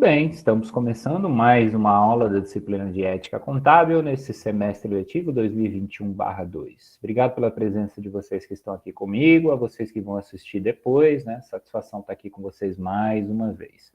bem, estamos começando mais uma aula da disciplina de Ética Contábil nesse semestre letivo 2021/2. Obrigado pela presença de vocês que estão aqui comigo, a vocês que vão assistir depois, né? Satisfação estar aqui com vocês mais uma vez.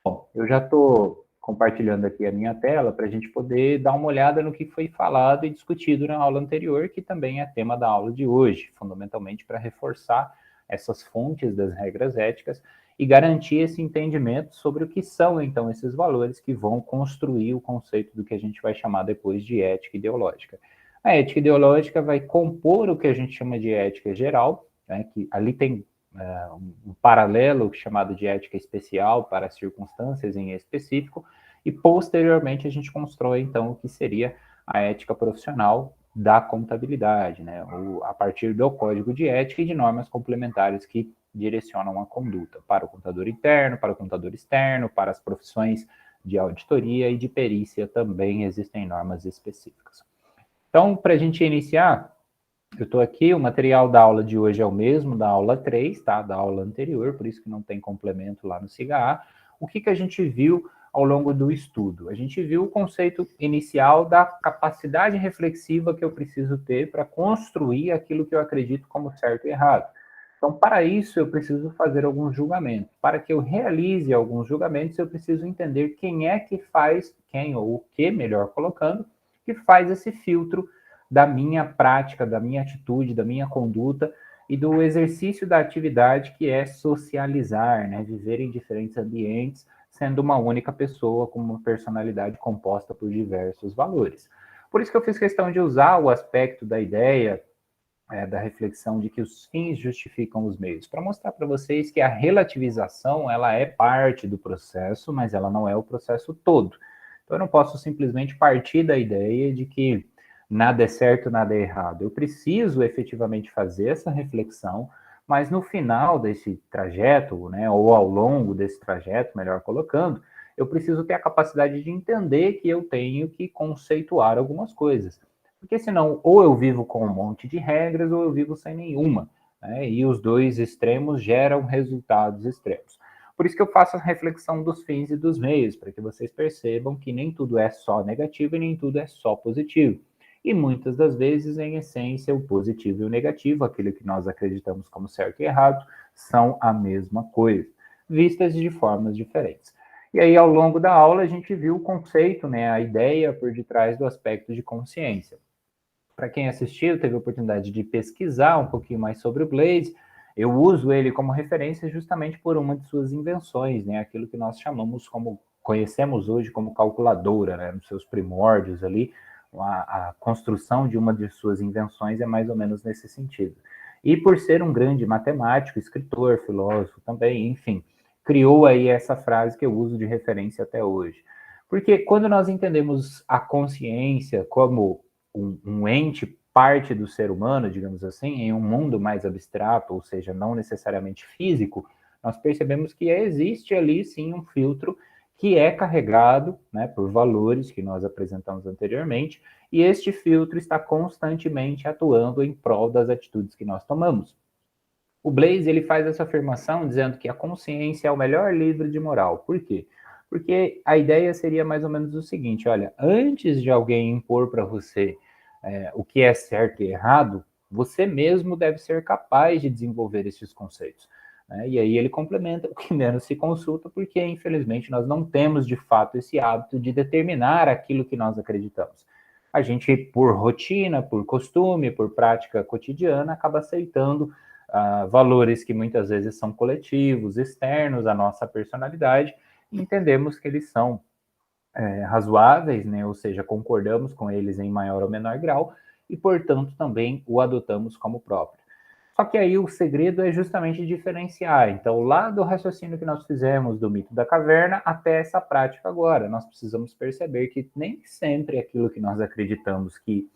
Bom, eu já estou compartilhando aqui a minha tela para a gente poder dar uma olhada no que foi falado e discutido na aula anterior, que também é tema da aula de hoje, fundamentalmente para reforçar essas fontes das regras éticas e garantir esse entendimento sobre o que são, então, esses valores que vão construir o conceito do que a gente vai chamar depois de ética ideológica. A ética ideológica vai compor o que a gente chama de ética geral, né, que ali tem um paralelo chamado de ética especial para circunstâncias em específico, e posteriormente a gente constrói, então, o que seria a ética profissional da contabilidade, né, a partir do código de ética e de normas complementares que direcionam a conduta para o contador interno, para o contador externo, para as profissões de auditoria e de perícia também existem normas específicas. Então, para a gente iniciar, eu estou aqui, o material da aula de hoje é o mesmo da aula 3, tá? Da aula anterior, por isso que não tem complemento lá no SIGA. O que a gente viu ao longo do estudo? A gente viu o conceito inicial da capacidade reflexiva que eu preciso ter para construir aquilo que eu acredito como certo e errado. Então, para isso, eu preciso fazer alguns julgamentos. Para que eu realize alguns julgamentos, eu preciso entender quem é que faz, quem ou o que, melhor colocando, que faz esse filtro da minha prática, da minha atitude, da minha conduta e do exercício da atividade que é socializar, né? Viver em diferentes ambientes, sendo uma única pessoa com uma personalidade composta por diversos valores. Por isso que eu fiz questão de usar o aspecto da ideia, da reflexão de que os fins justificam os meios, para mostrar para vocês que a relativização ela é parte do processo, mas ela não é o processo todo. Então eu não posso simplesmente partir da ideia de que nada é certo, nada é errado. Eu preciso efetivamente fazer essa reflexão, mas no final desse trajeto, né, ou ao longo desse trajeto, melhor colocando, eu preciso ter a capacidade de entender que eu tenho que conceituar algumas coisas. Porque senão, ou eu vivo com um monte de regras, ou eu vivo sem nenhuma, né? E os dois extremos geram resultados extremos. Por isso que eu faço a reflexão dos fins e dos meios, para que vocês percebam que nem tudo é só negativo e nem tudo é só positivo. E muitas das vezes, em essência, o positivo e o negativo, aquilo que nós acreditamos como certo e errado, são a mesma coisa, vistas de formas diferentes. E aí, ao longo da aula, a gente viu o conceito, né, a ideia por detrás do aspecto de consciência. Para quem assistiu, teve a oportunidade de pesquisar um pouquinho mais sobre o Blaise. Eu uso ele como referência justamente por uma de suas invenções, né? Aquilo que nós chamamos como, conhecemos hoje como calculadora, né? Nos seus primórdios ali, a construção de uma de suas invenções é mais ou menos nesse sentido. E por ser um grande matemático, escritor, filósofo também, enfim, criou aí essa frase que eu uso de referência até hoje. Porque quando nós entendemos a consciência como um ente parte do ser humano, digamos assim, em um mundo mais abstrato, ou seja, não necessariamente físico, nós percebemos que existe ali sim um filtro que é carregado, né, por valores que nós apresentamos anteriormente, e este filtro está constantemente atuando em prol das atitudes que nós tomamos. O Blaise ele faz essa afirmação dizendo que a consciência é o melhor livro de moral. Por quê? Porque a ideia seria mais ou menos o seguinte: olha, antes de alguém impor para você o que é certo e errado, você mesmo deve ser capaz de desenvolver esses conceitos. Né? E aí ele complementa o que menos se consulta, porque infelizmente nós não temos de fato esse hábito de determinar aquilo que nós acreditamos. A gente, por rotina, por costume, por prática cotidiana, acaba aceitando valores que muitas vezes são coletivos, externos à nossa personalidade, e entendemos que eles são razoáveis, né? Ou seja, concordamos com eles em maior ou menor grau e, portanto, também o adotamos como próprio. Só que aí o segredo é justamente diferenciar. Então, lá do raciocínio que nós fizemos do mito da caverna até essa prática agora, nós precisamos perceber que nem sempre aquilo que nós acreditamos que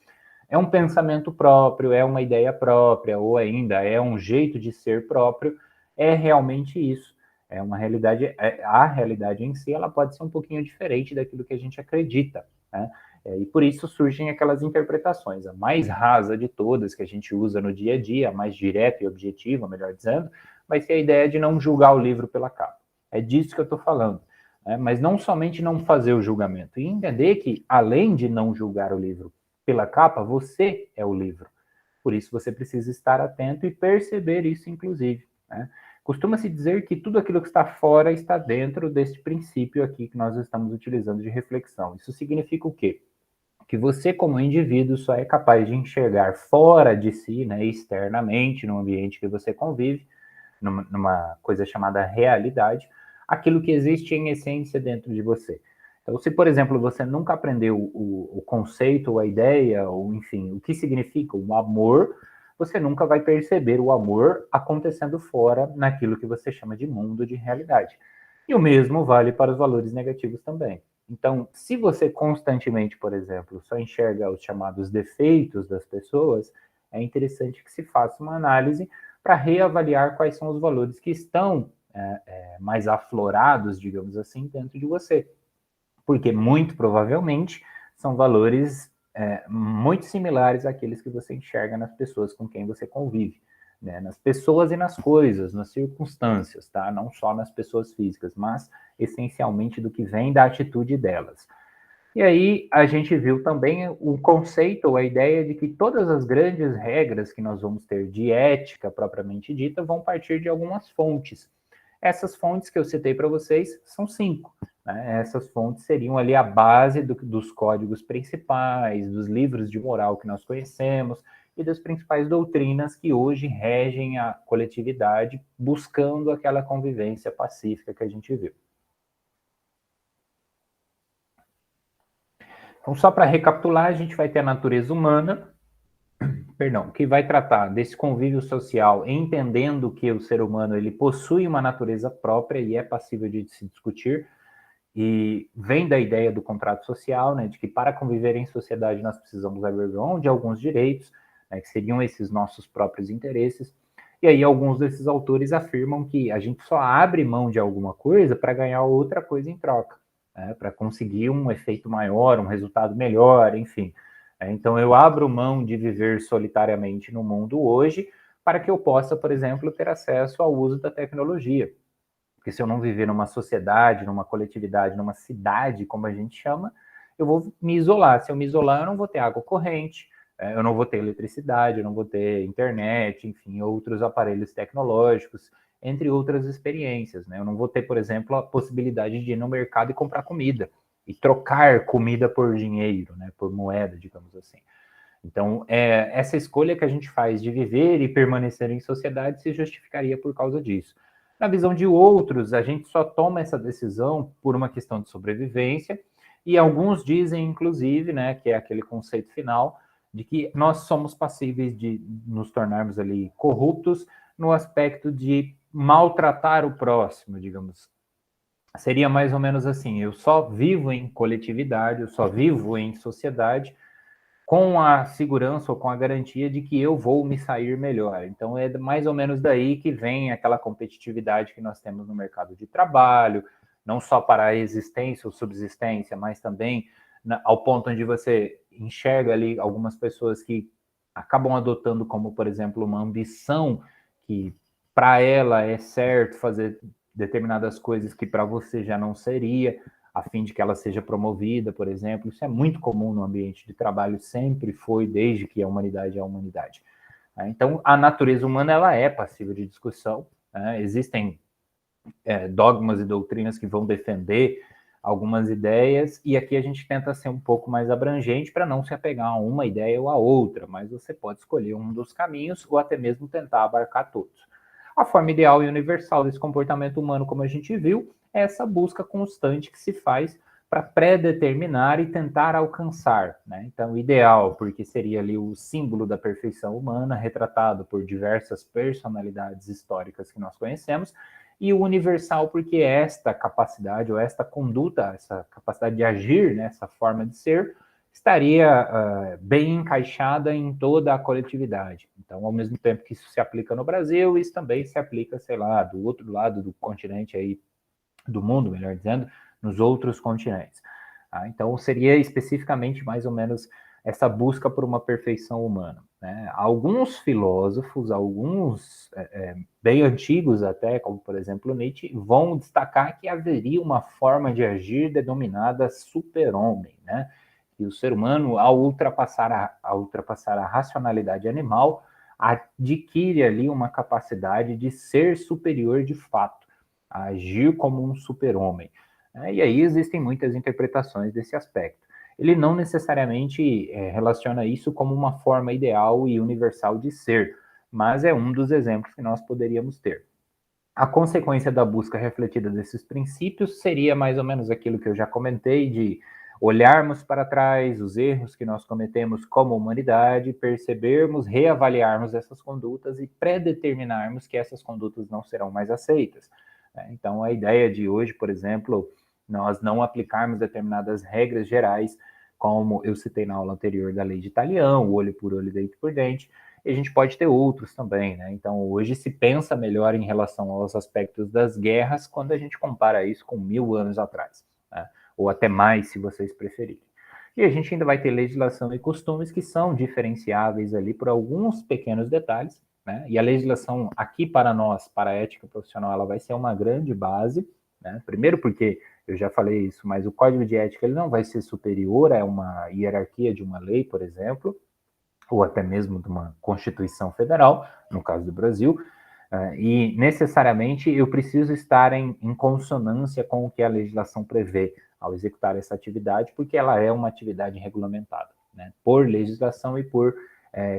é um pensamento próprio, é uma ideia própria, ou ainda é um jeito de ser próprio, é realmente isso. É uma realidade, a realidade em si, ela pode ser um pouquinho diferente daquilo que a gente acredita, né? E por isso surgem aquelas interpretações. A mais rasa de todas que a gente usa no dia a dia, a mais direta e objetiva, melhor dizendo, vai ser a ideia de não julgar o livro pela capa. É disso que eu estou falando. né? Mas não somente não fazer o julgamento, e entender que, além de não julgar o livro pela capa, você é o livro. Por isso você precisa estar atento e perceber isso, inclusive, né? Costuma-se dizer que tudo aquilo que está fora está dentro deste princípio aqui que nós estamos utilizando de reflexão. Isso significa o quê? Que você, como indivíduo, só é capaz de enxergar fora de si, né, externamente, no ambiente que você convive, numa coisa chamada realidade, aquilo que existe em essência dentro de você. Então, se, por exemplo, você nunca aprendeu o conceito, a ideia, ou enfim, o que significa o amor, você nunca vai perceber o amor acontecendo fora naquilo que você chama de mundo de realidade. E o mesmo vale para os valores negativos também. Então, se você constantemente, por exemplo, só enxerga os chamados defeitos das pessoas, é interessante que se faça uma análise para reavaliar quais são os valores que estão mais aflorados, digamos assim, dentro de você. Porque, muito provavelmente, são valores muito similares àqueles que você enxerga nas pessoas com quem você convive. Né? Nas pessoas e nas coisas, nas circunstâncias, tá? Não só nas pessoas físicas, mas essencialmente do que vem da atitude delas. E aí a gente viu também o conceito, a ideia de que todas as grandes regras que nós vamos ter de ética propriamente dita vão partir de algumas fontes. Essas fontes que eu citei para vocês são 5. Né? Essas fontes seriam ali a base dos códigos principais, dos livros de moral que nós conhecemos e das principais doutrinas que hoje regem a coletividade, buscando aquela convivência pacífica que a gente viu. Então, só para recapitular, a gente vai ter a natureza humana, que vai tratar desse convívio social, entendendo que o ser humano ele possui uma natureza própria e é passível de se discutir, e vem da ideia do contrato social, né, de que para conviver em sociedade nós precisamos abrir mão de alguns direitos, né, que seriam esses nossos próprios interesses, e aí alguns desses autores afirmam que a gente só abre mão de alguma coisa para ganhar outra coisa em troca, né, para conseguir um efeito maior, um resultado melhor, enfim. Então eu abro mão de viver solitariamente no mundo hoje para que eu possa, por exemplo, ter acesso ao uso da tecnologia. Porque se eu não viver numa sociedade, numa coletividade, numa cidade, como a gente chama, eu vou me isolar. Se eu me isolar, eu não vou ter água corrente, eu não vou ter eletricidade, eu não vou ter internet, enfim, outros aparelhos tecnológicos, entre outras experiências. Né? Eu não vou ter, por exemplo, a possibilidade de ir no mercado e comprar comida, e trocar comida por dinheiro, né? Por moeda, digamos assim. Então, essa escolha que a gente faz de viver e permanecer em sociedade se justificaria por causa disso. Na visão de outros, a gente só toma essa decisão por uma questão de sobrevivência, e alguns dizem, inclusive, né, que é aquele conceito final, de que nós somos passíveis de nos tornarmos ali corruptos no aspecto de maltratar o próximo, digamos. Seria mais ou menos assim: eu só vivo em coletividade, eu só vivo em sociedade com a segurança ou com a garantia de que eu vou me sair melhor. Então é mais ou menos daí que vem aquela competitividade que nós temos no mercado de trabalho, não só para a existência ou subsistência, mas também ao ponto onde você enxerga ali algumas pessoas que acabam adotando como, por exemplo, uma ambição que para ela é certo fazer determinadas coisas que para você já não seria, a fim de que ela seja promovida, por exemplo. Isso é muito comum no ambiente de trabalho, sempre foi, desde que a humanidade é a humanidade. Então, a natureza humana ela é passível de discussão. Né? Existem dogmas e doutrinas que vão defender algumas ideias, e aqui a gente tenta ser um pouco mais abrangente para não se apegar a uma ideia ou a outra, mas você pode escolher um dos caminhos ou até mesmo tentar abarcar todos. A forma ideal e universal desse comportamento humano, como a gente viu, é essa busca constante que se faz para predeterminar e tentar alcançar. Né? Então, o ideal, porque seria ali o símbolo da perfeição humana, retratado por diversas personalidades históricas que nós conhecemos, e o universal, porque esta capacidade, ou esta conduta, essa capacidade de agir, né, essa forma de ser, estaria bem encaixada em toda a coletividade. Então, ao mesmo tempo que isso se aplica no Brasil, isso também se aplica, sei lá, do outro lado do continente aí, do mundo, melhor dizendo, nos outros continentes. Então, seria especificamente mais ou menos essa busca por uma perfeição humana, né? Alguns filósofos, alguns bem antigos até, como por exemplo Nietzsche, vão destacar que haveria uma forma de agir denominada super-homem, né? E o ser humano, ao ultrapassar a racionalidade animal, adquire ali uma capacidade de ser superior de fato, a agir como um super-homem. E aí existem muitas interpretações desse aspecto. Ele não necessariamente relaciona isso como uma forma ideal e universal de ser, mas é um dos exemplos que nós poderíamos ter. A consequência da busca refletida desses princípios seria mais ou menos aquilo que eu já comentei, de olharmos para trás os erros que nós cometemos como humanidade, percebermos, reavaliarmos essas condutas e predeterminarmos que essas condutas não serão mais aceitas. Então, a ideia de hoje, por exemplo, nós não aplicarmos determinadas regras gerais, como eu citei na aula anterior da lei de Talião, olho por olho, dente por dente, e a gente pode ter outros também, né? Então, hoje se pensa melhor em relação aos aspectos das guerras quando a gente compara isso com 1000 anos atrás, né? Ou até mais, se vocês preferirem. E a gente ainda vai ter legislação e costumes que são diferenciáveis ali por alguns pequenos detalhes, né? E a legislação aqui para nós, para a ética profissional, ela vai ser uma grande base, né? Primeiro porque, eu já falei isso, mas o código de ética ele não vai ser superior a uma hierarquia de uma lei, por exemplo, ou até mesmo de uma Constituição Federal, no caso do Brasil, e necessariamente eu preciso estar em consonância com o que a legislação prevê ao executar essa atividade, porque ela é uma atividade regulamentada, né, por legislação e por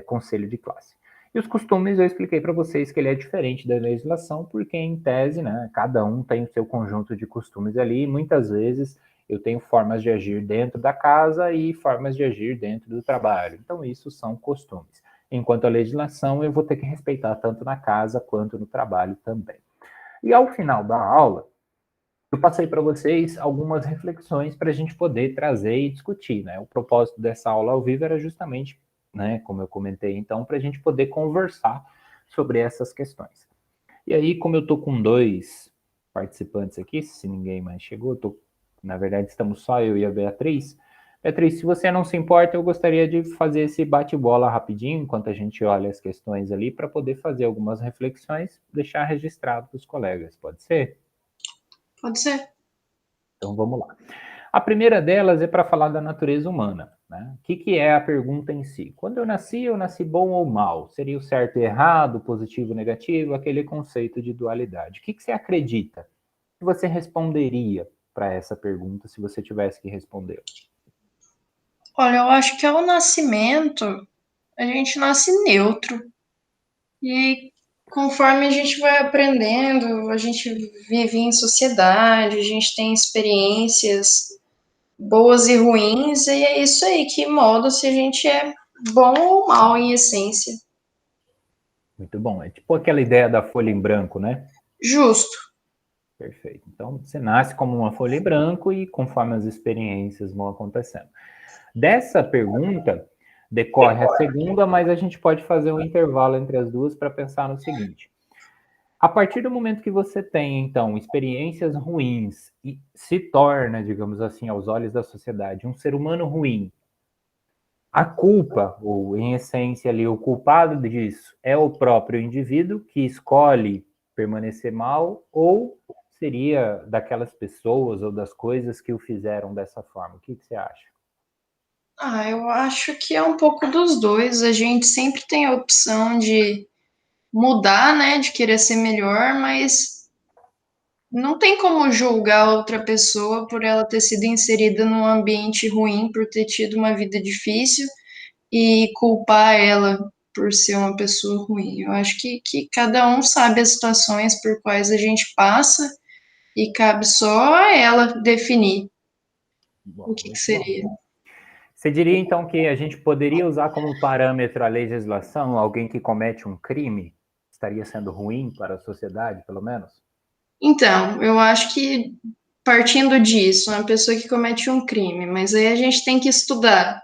conselho de classe. E os costumes, eu expliquei para vocês que ele é diferente da legislação, porque em tese, né, cada um tem o seu conjunto de costumes ali, e muitas vezes eu tenho formas de agir dentro da casa e formas de agir dentro do trabalho. Então, isso são costumes. Enquanto a legislação, eu vou ter que respeitar tanto na casa quanto no trabalho também. E ao final da aula, eu passei para vocês algumas reflexões para a gente poder trazer e discutir, né? O propósito dessa aula ao vivo era justamente, né, como eu comentei então, para a gente poder conversar sobre essas questões. E aí, como eu estou com 2 participantes aqui, se ninguém mais chegou, na verdade estamos só eu e a Beatriz. Beatriz, se você não se importa, eu gostaria de fazer esse bate-bola rapidinho, enquanto a gente olha as questões ali, para poder fazer algumas reflexões, deixar registrado para os colegas, pode ser? Pode ser. Então vamos lá. A primeira delas é para falar da natureza humana. Né? O que é a pergunta em si? Quando eu nasci bom ou mal? Seria o certo e errado, positivo e negativo, aquele conceito de dualidade. O que você acredita? O que você responderia para essa pergunta se você tivesse que responder? Olha, eu acho que ao nascimento a gente nasce neutro. E conforme a gente vai aprendendo, a gente vive em sociedade, a gente tem experiências boas e ruins, e é isso aí que molda se a gente é bom ou mal em essência. Muito bom. É tipo aquela ideia da folha em branco, né? Justo. Perfeito. Então, você nasce como uma folha em branco e conforme as experiências vão acontecendo. Dessa pergunta decorre a segunda, mas a gente pode fazer um intervalo entre as duas para pensar no seguinte. A partir do momento que você tem, então, experiências ruins e se torna, digamos assim, aos olhos da sociedade, um ser humano ruim, a culpa, ou em essência ali, o culpado disso é o próprio indivíduo que escolhe permanecer mal, ou seria daquelas pessoas ou das coisas que o fizeram dessa forma? O que você acha? Eu acho que é um pouco dos dois. A gente sempre tem a opção de mudar, né, de querer ser melhor, mas não tem como julgar outra pessoa por ela ter sido inserida num ambiente ruim, por ter tido uma vida difícil e culpar ela por ser uma pessoa ruim. Eu acho que cada um sabe as situações por quais a gente passa e cabe só a ela definir o Bom, que muito bom. seria. Você diria então que a gente poderia usar como parâmetro a legislação alguém que comete um crime? Estaria sendo ruim para a sociedade, pelo menos? Então, eu acho que partindo disso, uma pessoa que comete um crime, mas aí a gente tem que estudar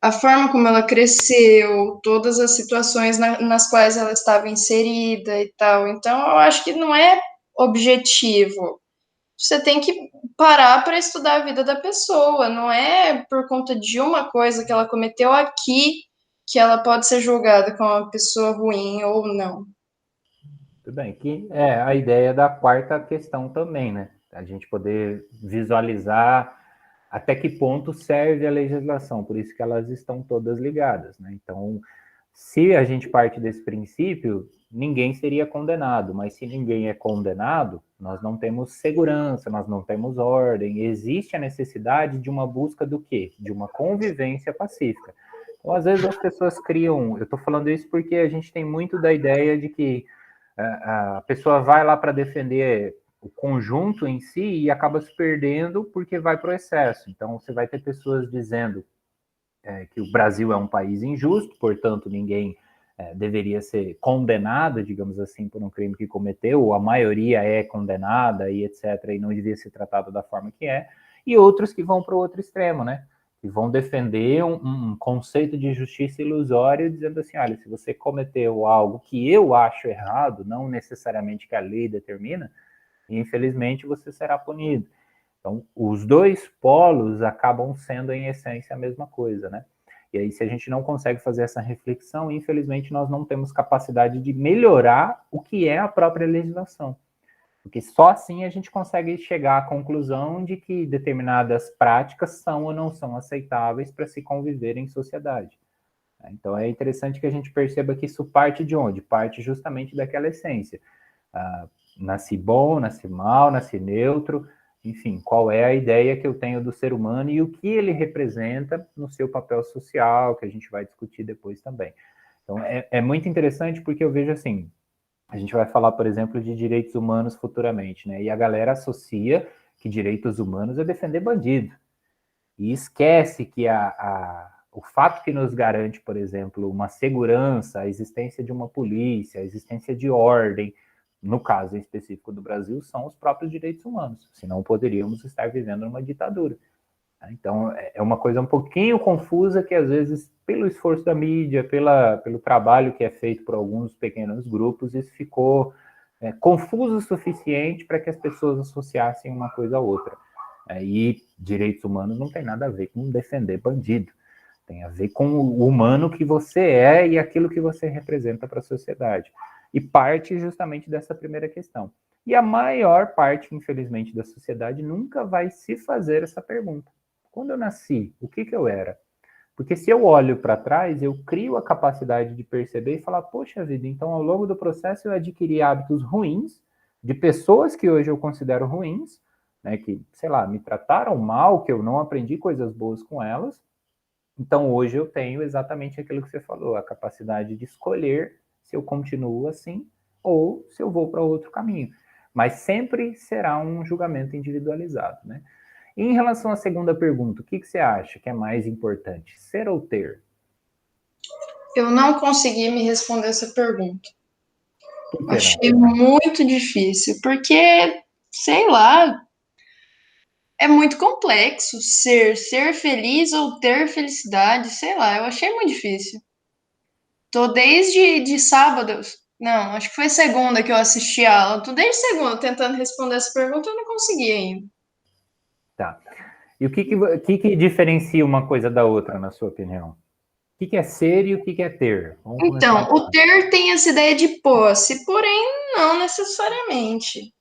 a forma como ela cresceu, todas as situações nas quais ela estava inserida e tal. Então, eu acho que não é objetivo você tem que parar para estudar a vida da pessoa. Não é por conta de uma coisa que ela cometeu aqui que ela pode ser julgada como uma pessoa ruim ou não. Tudo bem, que é a ideia da quarta questão também, né? A gente poder visualizar até que ponto serve a legislação, por isso que elas estão todas ligadas, né? Então, se a gente parte desse princípio, ninguém seria condenado, mas se ninguém é condenado, nós não temos segurança, nós não temos ordem, existe a necessidade de uma busca do quê? De uma convivência pacífica. Então, às vezes as pessoas criam, eu estou falando isso porque a gente tem muito da ideia de que a pessoa vai lá para defender o conjunto em si e acaba se perdendo porque vai para o excesso. Então, você vai ter pessoas dizendo que o Brasil é um país injusto, portanto, ninguém deveria ser condenado, digamos assim, por um crime que cometeu, ou a maioria é condenada e etc., e não devia ser tratado da forma que é, e outros que vão para o outro extremo, né? Que vão defender um conceito de justiça ilusório, dizendo assim, olha, se você cometeu algo que eu acho errado, não necessariamente que a lei determina, infelizmente você será punido. Então, os dois polos acabam sendo, em essência, a mesma coisa, né? E aí, se a gente não consegue fazer essa reflexão, infelizmente, nós não temos capacidade de melhorar o que é a própria legislação. Porque só assim a gente consegue chegar à conclusão de que determinadas práticas são ou não são aceitáveis para se conviver em sociedade. Então, é interessante que a gente perceba que isso parte de onde? Parte justamente daquela essência. Nasci bom, nasci mal, nasci neutro, enfim, qual é a ideia que eu tenho do ser humano e o que ele representa no seu papel social, que a gente vai discutir depois também. Então, é muito interessante porque eu vejo assim, a gente vai falar, por exemplo, de direitos humanos futuramente, né? E a galera associa que direitos humanos é defender bandido. E esquece que o fato que nos garante, por exemplo, uma segurança, a existência de uma polícia, a existência de ordem, no caso específico do Brasil, são os próprios direitos humanos. Senão poderíamos estar vivendo numa ditadura. Então, é uma coisa um pouquinho confusa que, às vezes, pelo esforço da mídia, pelo trabalho que é feito por alguns pequenos grupos, isso ficou confuso o suficiente para que as pessoas associassem uma coisa a outra. E direitos humanos não tem nada a ver com defender bandido. Tem a ver com o humano que você é e aquilo que você representa para a sociedade. E parte justamente dessa primeira questão. E a maior parte, infelizmente, da sociedade nunca vai se fazer essa pergunta. Quando eu nasci, o que eu era? Porque se eu olho para trás, eu crio a capacidade de perceber e falar, poxa vida, então ao longo do processo eu adquiri hábitos ruins, de pessoas que hoje eu considero ruins, né, que, sei lá, me trataram mal, que eu não aprendi coisas boas com elas. Então hoje eu tenho exatamente aquilo que você falou, a capacidade de escolher se eu continuo assim ou se eu vou para outro caminho. Mas sempre será um julgamento individualizado, né? E em relação à segunda pergunta, o que você acha que é mais importante, ser ou ter? Eu não consegui me responder essa pergunta. Por que não? Achei muito difícil, porque, sei lá, é muito complexo ser feliz ou ter felicidade, sei lá, eu achei muito difícil. Tô desde de sábado, não, acho que foi segunda que eu assisti a aula, tô desde segunda tentando responder essa pergunta e eu não consegui ainda. Tá. E o que diferencia uma coisa da outra, na sua opinião? O que é ser e o que é ter? Vamos começar Então, o então. ter tem essa ideia de posse, porém não necessariamente.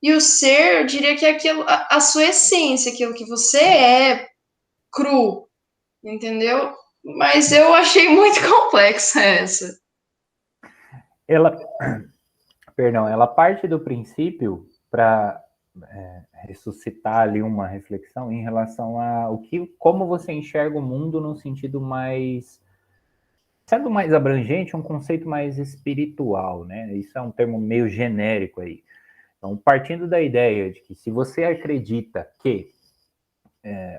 E o ser, eu diria que é aquilo, a sua essência, aquilo que você é cru, entendeu? Mas eu achei muito complexa essa. Ela, perdão, ela parte do princípio para ressuscitar ali uma reflexão em relação a como você enxerga o mundo num sentido mais, sendo mais abrangente, um conceito mais espiritual, né? Isso é um termo meio genérico aí. Então, partindo da ideia de que se você acredita que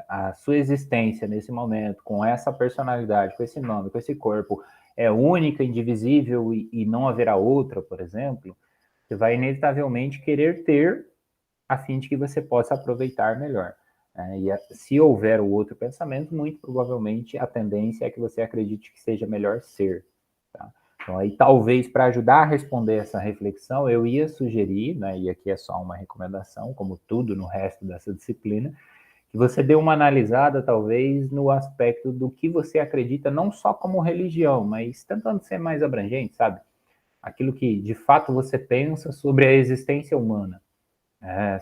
a sua existência nesse momento, com essa personalidade, com esse nome, com esse corpo, é única, indivisível e não haverá outra, por exemplo, você vai inevitavelmente querer ter a fim de que você possa aproveitar melhor. Se houver o outro pensamento, muito provavelmente a tendência é que você acredite que seja melhor ser. Tá? Então, aí, talvez, para ajudar a responder essa reflexão, eu ia sugerir, né, e aqui é só uma recomendação, como tudo no resto dessa disciplina, que você dê uma analisada, talvez, no aspecto do que você acredita, não só como religião, mas tentando ser mais abrangente, sabe? Aquilo que, de fato, você pensa sobre a existência humana,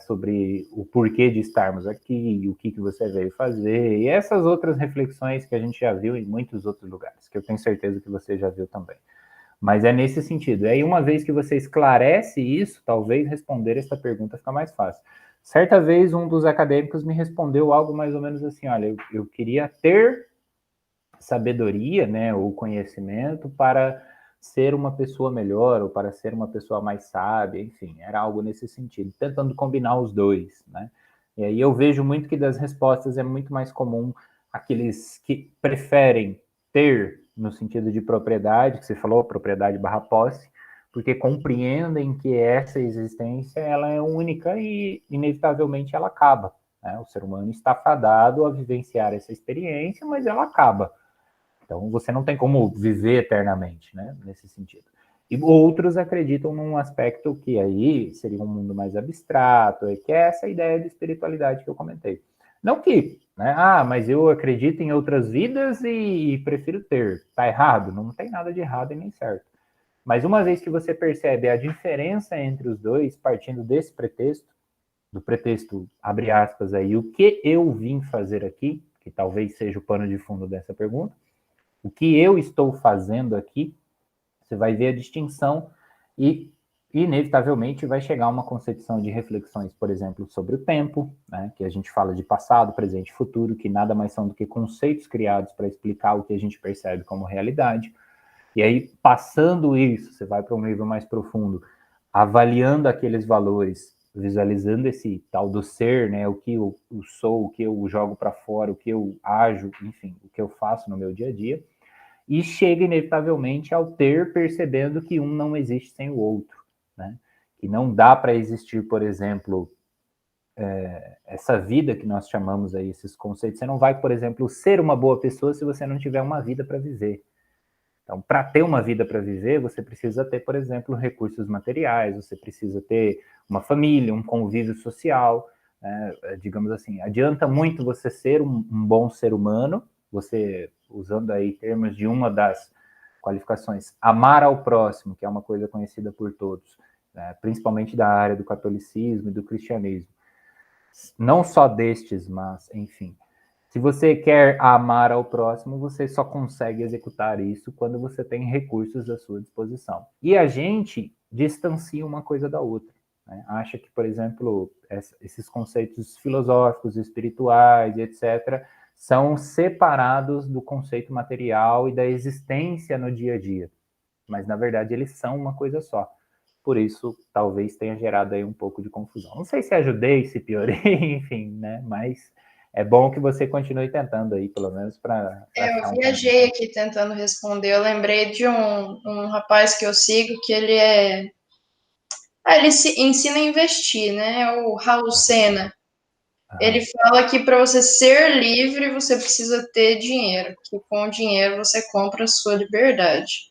sobre o porquê de estarmos aqui, o que você veio fazer, e essas outras reflexões que a gente já viu em muitos outros lugares, que eu tenho certeza que você já viu também. Mas é nesse sentido. E aí, uma vez que você esclarece isso, talvez responder essa pergunta fica mais fácil. Certa vez, um dos acadêmicos me respondeu algo mais ou menos assim: olha, eu queria ter sabedoria, né, ou conhecimento para ser uma pessoa melhor, ou para ser uma pessoa mais sábia, enfim, era algo nesse sentido, tentando combinar os dois, né? E aí eu vejo muito que das respostas é muito mais comum aqueles que preferem ter, no sentido de propriedade, que você falou, propriedade barra posse, porque compreendem que essa existência ela é única e inevitavelmente ela acaba, né? O ser humano está fadado a vivenciar essa experiência, mas ela acaba. Então, você não tem como viver eternamente, né, nesse sentido. E outros acreditam num aspecto que aí seria um mundo mais abstrato, que é essa ideia de espiritualidade que eu comentei. Não que, né, mas eu acredito em outras vidas e prefiro ter. Tá errado? Não tem nada de errado e nem certo. Mas uma vez que você percebe a diferença entre os dois, partindo desse pretexto, do pretexto, abre aspas aí, o que eu vim fazer aqui, que talvez seja o pano de fundo dessa pergunta, o que eu estou fazendo aqui, você vai ver a distinção e, inevitavelmente, vai chegar a uma concepção de reflexões, por exemplo, sobre o tempo, né, que a gente fala de passado, presente e futuro, que nada mais são do que conceitos criados para explicar o que a gente percebe como realidade. E aí, passando isso, você vai para um nível mais profundo, avaliando aqueles valores, visualizando esse tal do ser, né, o que eu sou, o que eu jogo para fora, o que eu ajo, enfim, o que eu faço no meu dia a dia, e chega inevitavelmente ao ter, percebendo que um não existe sem o outro, né? Que não dá para existir, por exemplo, essa vida que nós chamamos aí, esses conceitos. Você não vai, por exemplo, ser uma boa pessoa se você não tiver uma vida para viver. Então, para ter uma vida para viver, você precisa ter, por exemplo, recursos materiais, você precisa ter uma família, um convívio social, né? Digamos assim, adianta muito você ser um bom ser humano, você, usando aí termos de uma das qualificações, amar ao próximo, que é uma coisa conhecida por todos, né? Principalmente da área do catolicismo e do cristianismo. Não só destes, mas, enfim, se você quer amar ao próximo, você só consegue executar isso quando você tem recursos à sua disposição. E a gente distancia uma coisa da outra, né? Acha que, por exemplo, esses conceitos filosóficos, espirituais, etc., são separados do conceito material e da existência no dia a dia. Mas, na verdade, eles são uma coisa só. Por isso, talvez tenha gerado aí um pouco de confusão. Não sei se ajudei, se piorei, enfim, né? Mas é bom que você continue tentando aí, pelo menos para Eu achar um caminho. viajei aqui tentando responder. Eu lembrei de um rapaz que eu sigo que ele é. Ele ensina a investir, né? É o Raul Sena. Ele Aham. fala que para você ser livre, você precisa ter dinheiro, que com o dinheiro você compra a sua liberdade.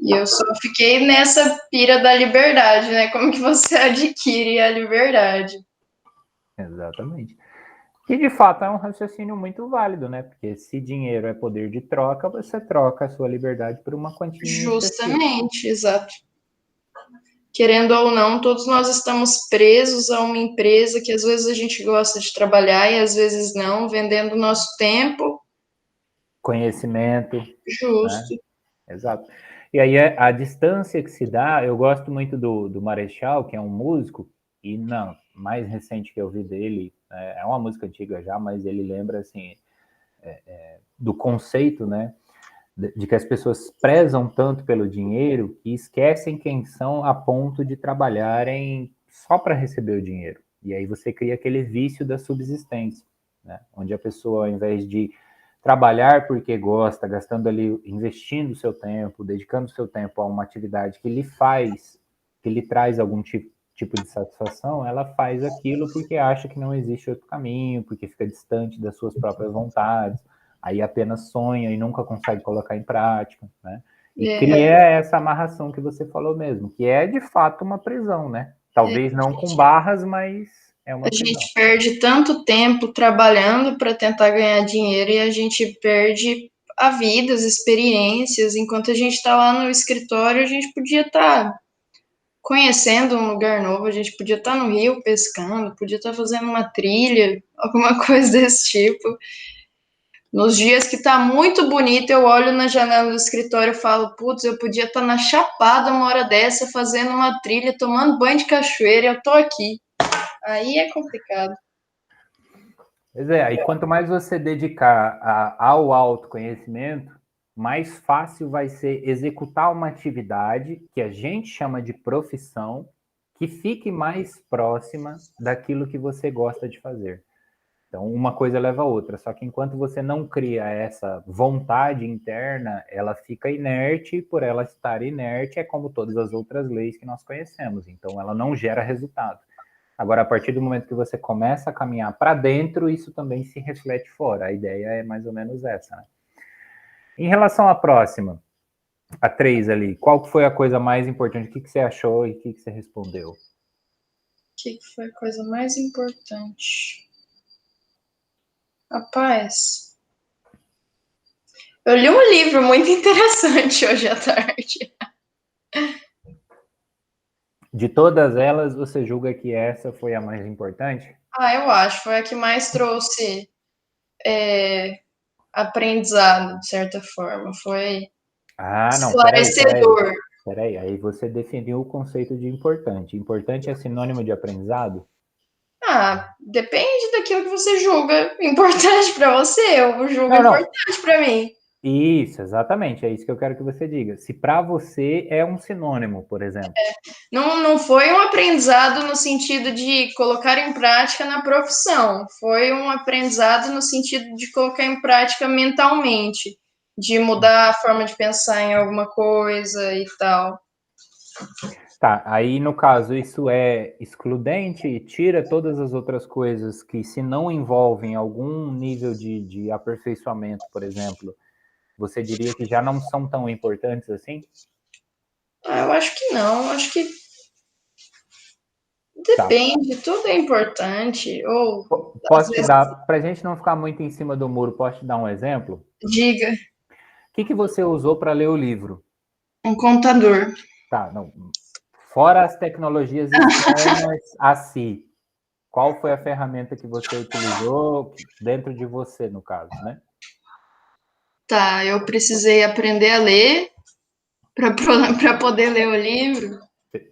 E eu só fiquei nessa pira da liberdade, né? Como que você adquire a liberdade? Exatamente. Que de fato é um raciocínio muito válido, né? Porque se dinheiro é poder de troca, você troca a sua liberdade por uma quantia específica. Justamente, exato. Querendo ou não, todos nós estamos presos a uma empresa que às vezes a gente gosta de trabalhar e às vezes não, vendendo o nosso tempo. Conhecimento, né? Justo. Exato. E aí a distância que se dá, eu gosto muito do Marechal, que é um músico, e não, mais recente que eu vi dele, é uma música antiga já, mas ele lembra assim do conceito, né, de que as pessoas prezam tanto pelo dinheiro e esquecem quem são a ponto de trabalharem só para receber o dinheiro. E aí você cria aquele vício da subsistência, né, onde a pessoa, ao invés de trabalhar porque gosta, gastando ali, investindo seu tempo, dedicando seu tempo a uma atividade que lhe faz, que lhe traz algum tipo de satisfação, ela faz aquilo porque acha que não existe outro caminho, porque fica distante das suas próprias vontades, aí apenas sonha e nunca consegue colocar em prática, né? E cria essa amarração que você falou mesmo, que é de fato uma prisão, né? Talvez não com barras, mas é uma A prisão. gente perde tanto tempo trabalhando para tentar ganhar dinheiro e a gente perde a vida, as experiências. Enquanto a gente está lá no escritório, a gente podia estar conhecendo um lugar novo, a gente podia estar no rio pescando, podia estar fazendo uma trilha, alguma coisa desse tipo. Nos dias que tá muito bonito, eu olho na janela do escritório e falo, putz, eu podia estar na Chapada uma hora dessa, fazendo uma trilha, tomando banho de cachoeira, e eu tô aqui. Aí é complicado. Pois é, aí quanto mais você dedicar ao autoconhecimento, mais fácil vai ser executar uma atividade que a gente chama de profissão, que fique mais próxima daquilo que você gosta de fazer. Então, uma coisa leva a outra, só que enquanto você não cria essa vontade interna, ela fica inerte, e por ela estar inerte, é como todas as outras leis que nós conhecemos, então ela não gera resultado. Agora, a partir do momento que você começa a caminhar para dentro, isso também se reflete fora. A ideia é mais ou menos essa, né? Em relação à próxima, a 3 ali, qual foi a coisa mais importante? O que você achou e o que você respondeu? O que foi a coisa mais importante? Rapaz, eu li um livro muito interessante hoje à tarde. De todas elas, você julga que essa foi a mais importante? Eu acho, foi a que mais trouxe aprendizado, de certa forma. Foi Ah, não, esclarecedor. peraí. Aí você definiu o conceito de importante. Importante é sinônimo de aprendizado? Depende daquilo que você julga importante para você. Eu julgo Não, não. importante para mim. Isso, exatamente. É isso que eu quero que você diga. Se para você é um sinônimo, por exemplo. Não foi um aprendizado no sentido de colocar em prática na profissão, foi um aprendizado no sentido de colocar em prática mentalmente, de mudar a forma de pensar em alguma coisa e tal. Tá, aí no caso isso é excludente e tira todas as outras coisas que, se não envolvem algum nível de aperfeiçoamento, por exemplo, você diria que já não são tão importantes assim? Eu acho que não, acho que Tá. depende, tudo é importante, ou às Posso te vezes dar, para a gente não ficar muito em cima do muro, posso te dar um exemplo? diga O que você usou para ler o livro? um contador. Tá, não. Fora as tecnologias externas a si, qual foi a ferramenta que você utilizou dentro de você, no caso, né? Tá, eu precisei aprender a ler para poder ler o livro.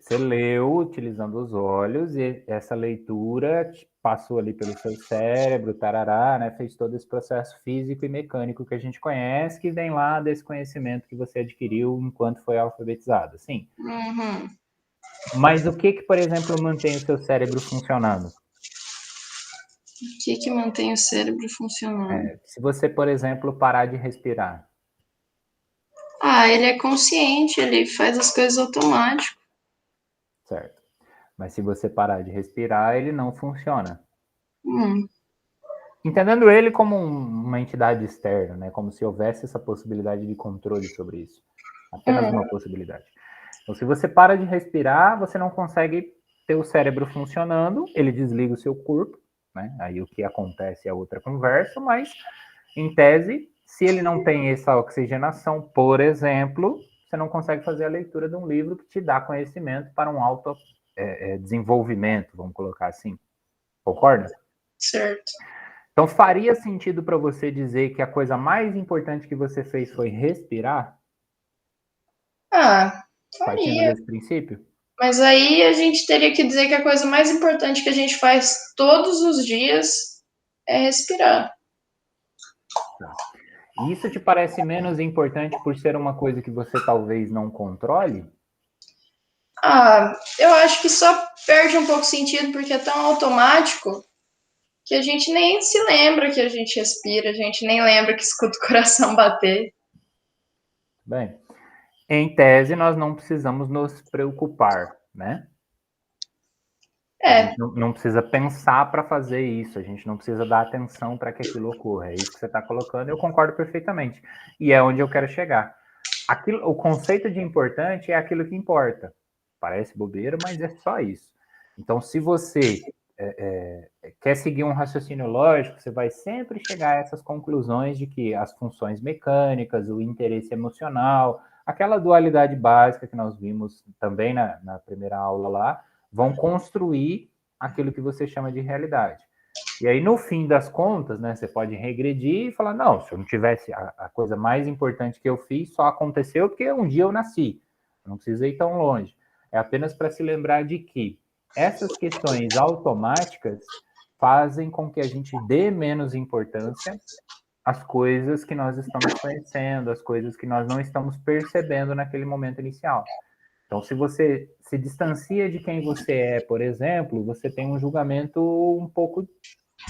Você leu utilizando os olhos e essa leitura passou ali pelo seu cérebro, tarará, né? Fez todo esse processo físico e mecânico que a gente conhece, que vem lá desse conhecimento que você adquiriu enquanto foi alfabetizado, sim. Uhum. Mas o que, por exemplo, mantém o seu cérebro funcionando? O que mantém o cérebro funcionando? Se você, por exemplo, parar de respirar, Ele é consciente, ele faz as coisas automático. certo? Mas se você parar de respirar, ele não funciona. Hum, Entendendo ele como uma entidade externa, né? Como se houvesse essa possibilidade de controle sobre isso. Apenas uma possibilidade. Então, se você para de respirar, você não consegue ter o cérebro funcionando, ele desliga o seu corpo, né? Aí o que acontece é outra conversa, mas, em tese, se ele não tem essa oxigenação, por exemplo, você não consegue fazer a leitura de um livro que te dá conhecimento para um auto desenvolvimento, vamos colocar assim. Concorda? certo. Então, faria sentido para você dizer que a coisa mais importante que você fez foi respirar, partindo Faria. desse princípio? Mas aí a gente teria que dizer que a coisa mais importante que a gente faz todos os dias é respirar. Tá. E isso te parece menos importante por ser uma coisa que você talvez não controle? Eu acho que só perde um pouco sentido porque é tão automático que a gente nem se lembra que a gente respira, a gente nem lembra que escuta o coração bater. Bem, em tese, nós não precisamos nos preocupar, né? A É, gente não precisa pensar para fazer isso, a gente não precisa dar atenção para que aquilo ocorra. É isso que você está colocando, eu concordo perfeitamente. E é onde eu quero chegar. o conceito de importante é aquilo que importa. Parece bobeira, mas é só isso. Então, se você quer seguir um raciocínio lógico, você vai sempre chegar a essas conclusões de que as funções mecânicas, o interesse emocional, aquela dualidade básica que nós vimos também na primeira aula lá, vão construir aquilo que você chama de realidade. E aí, no fim das contas, né, você pode regredir e falar, não, se eu não tivesse a coisa mais importante que eu fiz, só aconteceu porque um dia eu nasci. Eu não preciso ir tão longe. É apenas para se lembrar de que essas questões automáticas fazem com que a gente dê menos importância às coisas que nós estamos conhecendo, às coisas que nós não estamos percebendo naquele momento inicial. Então, se você se distancia de quem você é, por exemplo, você tem um julgamento um pouco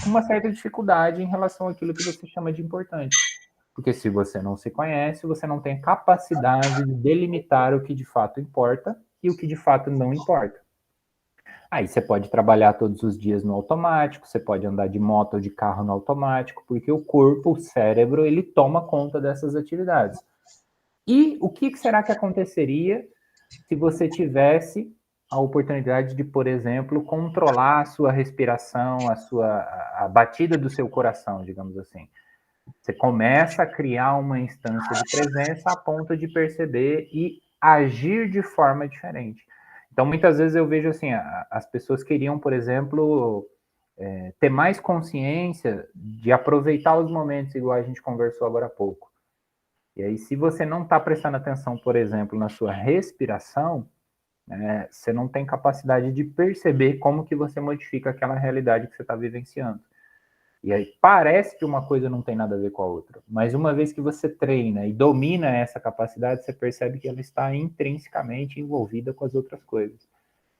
com uma certa dificuldade em relação àquilo que você chama de importante. Porque se você não se conhece, você não tem capacidade de delimitar o que de fato importa e o que de fato não importa. Aí você pode trabalhar todos os dias no automático, você pode andar de moto ou de carro no automático, porque o corpo, o cérebro, ele toma conta dessas atividades. E o que será que aconteceria se você tivesse a oportunidade de, por exemplo, controlar a sua respiração, a batida do seu coração, digamos assim? Você começa a criar uma instância de presença a ponto de perceber e agir de forma diferente. Então, muitas vezes eu vejo assim, as pessoas queriam, por exemplo, ter mais consciência de aproveitar os momentos, igual a gente conversou agora há pouco. E aí, se você não está prestando atenção, por exemplo, na sua respiração, você não tem capacidade de perceber como que você modifica aquela realidade que você está vivenciando. E aí parece que uma coisa não tem nada a ver com a outra, mas uma vez que você treina e domina essa capacidade, você percebe que ela está intrinsecamente envolvida com as outras coisas.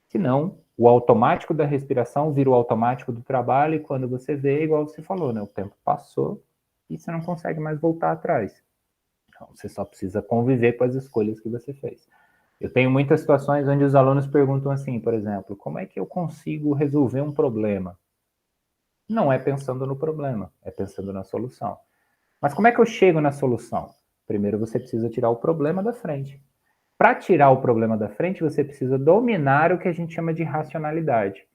Senão, o automático da respiração vira o automático do trabalho e quando você vê, igual você falou, né, o tempo passou e você não consegue mais voltar atrás. Então, você só precisa conviver com as escolhas que você fez. Eu tenho muitas situações onde os alunos perguntam assim, por exemplo, como é que eu consigo resolver um problema? Não é pensando no problema, é pensando na solução. Mas como é que eu chego na solução? Primeiro você precisa tirar o problema da frente. Para tirar o problema da frente, você precisa dominar o que a gente chama de racionalidade.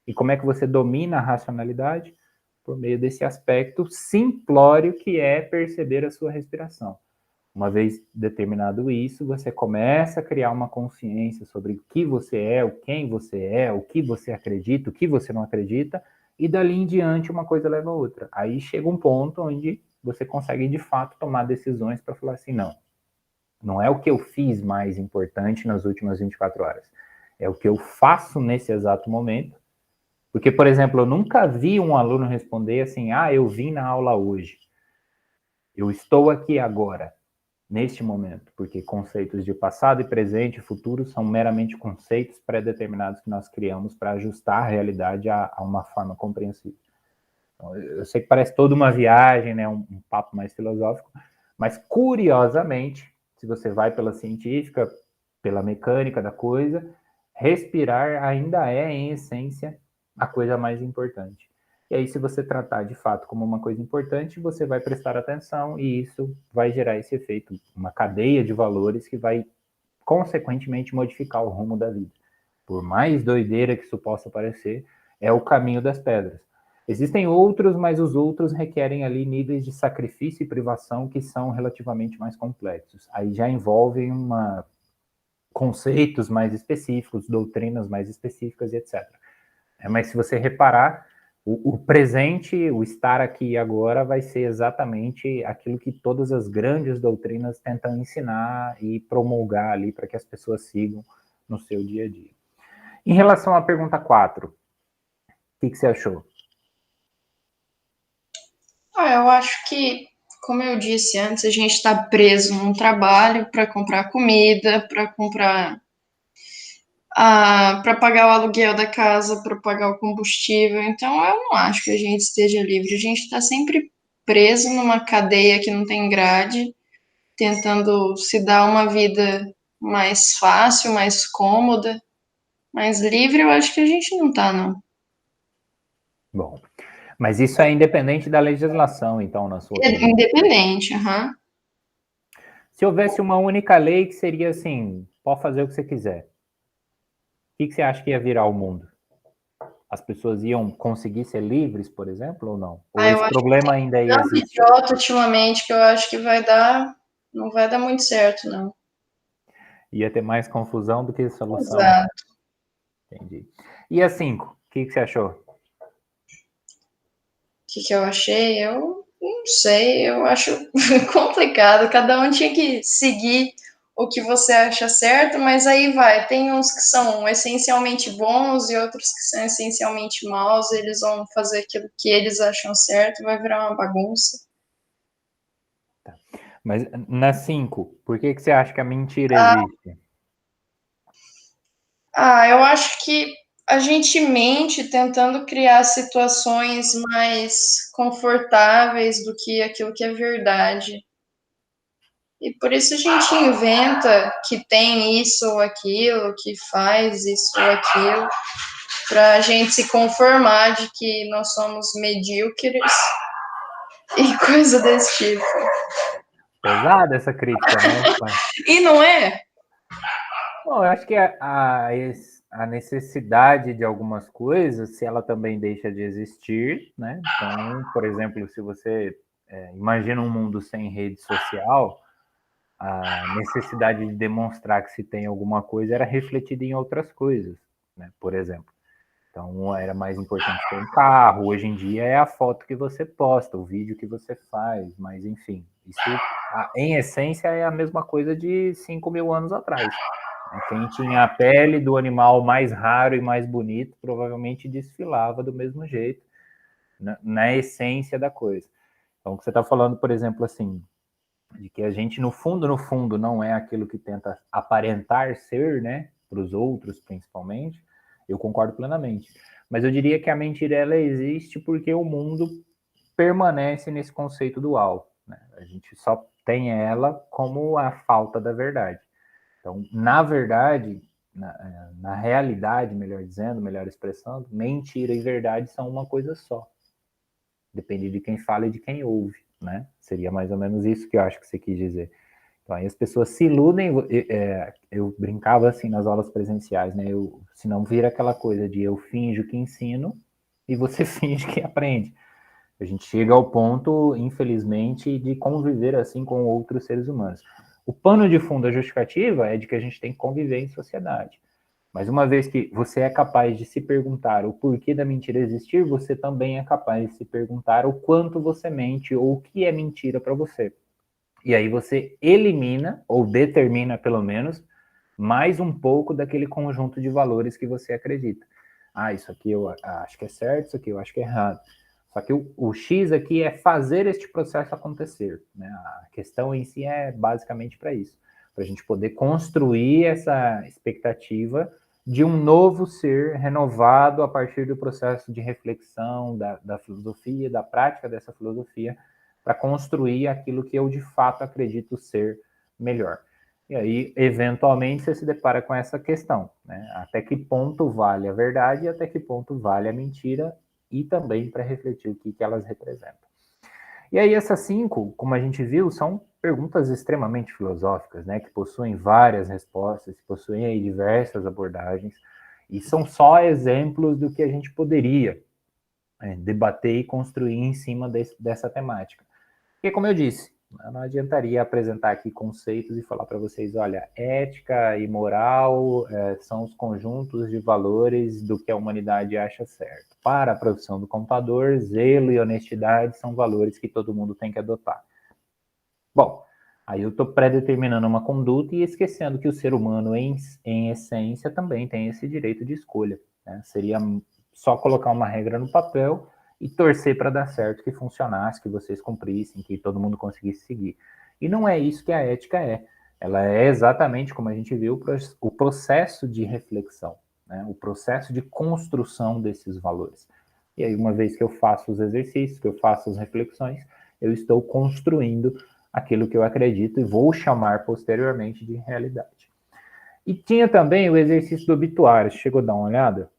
E como é que você domina a racionalidade? Por meio desse aspecto simplório que é perceber a sua respiração. Uma vez determinado isso, você começa a criar uma consciência sobre o que você é, o quem você é, o que você acredita, o que você não acredita, e dali em diante uma coisa leva a outra. Aí chega um ponto onde você consegue de fato tomar decisões para falar assim, não, não é o que eu fiz mais importante nas últimas 24 horas, é o que eu faço nesse exato momento. Porque, por exemplo, eu nunca vi um aluno responder assim, eu vim na aula hoje, eu estou aqui agora, neste momento, porque conceitos de passado e presente e futuro são meramente conceitos pré-determinados que nós criamos para ajustar a realidade a uma forma compreensível. Então, eu sei que parece toda uma viagem, né, um papo mais filosófico, mas curiosamente, se você vai pela científica, pela mecânica da coisa, respirar ainda é, em essência, a coisa mais importante. E aí, se você tratar de fato como uma coisa importante, você vai prestar atenção e isso vai gerar esse efeito, uma cadeia de valores que vai, consequentemente, modificar o rumo da vida. Por mais doideira que isso possa parecer, é o caminho das pedras. Existem outros, mas os outros requerem ali níveis de sacrifício e privação que são relativamente mais complexos. Aí já envolvem conceitos mais específicos, doutrinas mais específicas e etc. Mas se você reparar, o presente, o estar aqui e agora, vai ser exatamente aquilo que todas as grandes doutrinas tentam ensinar e promulgar ali para que as pessoas sigam no seu dia a dia. Em relação à pergunta 4, o que você achou? Eu acho que, como eu disse antes, a gente está preso num trabalho para comprar comida, para pagar o aluguel da casa, para pagar o combustível. Então, eu não acho que a gente esteja livre. A gente está sempre preso numa cadeia que não tem grade, tentando se dar uma vida mais fácil, mais cômoda, mais livre. Eu acho que a gente não está, não. Bom, mas isso é independente da legislação, então, na sua É opinião. independente, aham. Se houvesse uma única lei que seria assim, pode fazer o que você quiser, o que você acha que ia virar o mundo? As pessoas iam conseguir ser livres, por exemplo, ou não? Ou Eu esse acho que problema ainda ia tanto existir? idiota ultimamente que eu acho que não vai dar muito certo, não. Ia ter mais confusão do que solução. Exato. Entendi. E a 5? O que você achou? Que eu achei? Eu não sei, eu acho complicado. Cada um tinha que seguir o que você acha certo, mas aí vai. Tem uns que são essencialmente bons e outros que são essencialmente maus. Eles vão fazer aquilo que eles acham certo, vai virar uma bagunça. Tá. Mas na 5, por que você acha que a mentira existe? Eu acho que a gente mente tentando criar situações mais confortáveis do que aquilo que é verdade. E por isso a gente inventa que tem isso ou aquilo, que faz isso ou aquilo, para a gente se conformar de que nós somos medíocres e coisa desse tipo. Pesada essa crítica, né? E não é? Bom, eu acho que a necessidade de algumas coisas, se ela também deixa de existir, né? Então, por exemplo, se você imagina um mundo sem rede social, a necessidade de demonstrar que se tem alguma coisa era refletida em outras coisas, né? Por exemplo. Então, era mais importante ter um carro. Hoje em dia é a foto que você posta, o vídeo que você faz, mas enfim, isso em essência é a mesma coisa de 5.000 anos atrás. Quem tinha a pele do animal mais raro e mais bonito provavelmente desfilava do mesmo jeito, na essência da coisa. Então, o que você está falando, por exemplo, assim, de que a gente, no fundo, não é aquilo que tenta aparentar ser, né, para os outros, principalmente, eu concordo plenamente. Mas eu diria que a mentira, ela existe porque o mundo permanece nesse conceito dual, né? A gente só tem ela como a falta da verdade. Então, na verdade, na realidade, melhor dizendo, melhor expressando, mentira e verdade são uma coisa só. Depende de quem fala e de quem ouve, né? Seria mais ou menos isso que eu acho que você quis dizer. Então, aí as pessoas se iludem. Eu brincava assim nas aulas presenciais, né? Se não vira aquela coisa de eu finjo que ensino e você finge que aprende. A gente chega ao ponto, infelizmente, de conviver assim com outros seres humanos. O pano de fundo da justificativa é de que a gente tem que conviver em sociedade. Mas uma vez que você é capaz de se perguntar o porquê da mentira existir, você também é capaz de se perguntar o quanto você mente ou o que é mentira para você. E aí você elimina, ou determina pelo menos, mais um pouco daquele conjunto de valores que você acredita. Isso aqui eu acho que é certo, isso aqui eu acho que é errado. Só que o X aqui é fazer este processo acontecer. Né? A questão em si é basicamente para isso. Para a gente poder construir essa expectativa de um novo ser renovado a partir do processo de reflexão, da filosofia, da prática dessa filosofia, para construir aquilo que eu de fato acredito ser melhor. E aí, eventualmente, você se depara com essa questão, né? Até que ponto vale a verdade e até que ponto vale a mentira, e também para refletir o que elas representam. E aí, essas 5, como a gente viu, são perguntas extremamente filosóficas, né? Que possuem várias respostas, que possuem aí diversas abordagens, e são só exemplos do que a gente poderia debater e construir em cima dessa temática. Porque, como eu disse, não adiantaria apresentar aqui conceitos e falar para vocês, olha, ética e moral são os conjuntos de valores do que a humanidade acha certo. Para a profissão do contador, zelo e honestidade são valores que todo mundo tem que adotar. Bom, aí eu estou pré-determinando uma conduta e esquecendo que o ser humano, em essência, também tem esse direito de escolha. Né? Seria só colocar uma regra no papel e torcer para dar certo, que funcionasse, que vocês cumprissem, que todo mundo conseguisse seguir. E não é isso que a ética é. Ela é exatamente, como a gente viu, o processo de reflexão, né? O processo de construção desses valores. E aí, uma vez que eu faço os exercícios, que eu faço as reflexões, eu estou construindo aquilo que eu acredito e vou chamar posteriormente de realidade. E tinha também o exercício do obituário. Chegou a dar uma olhada?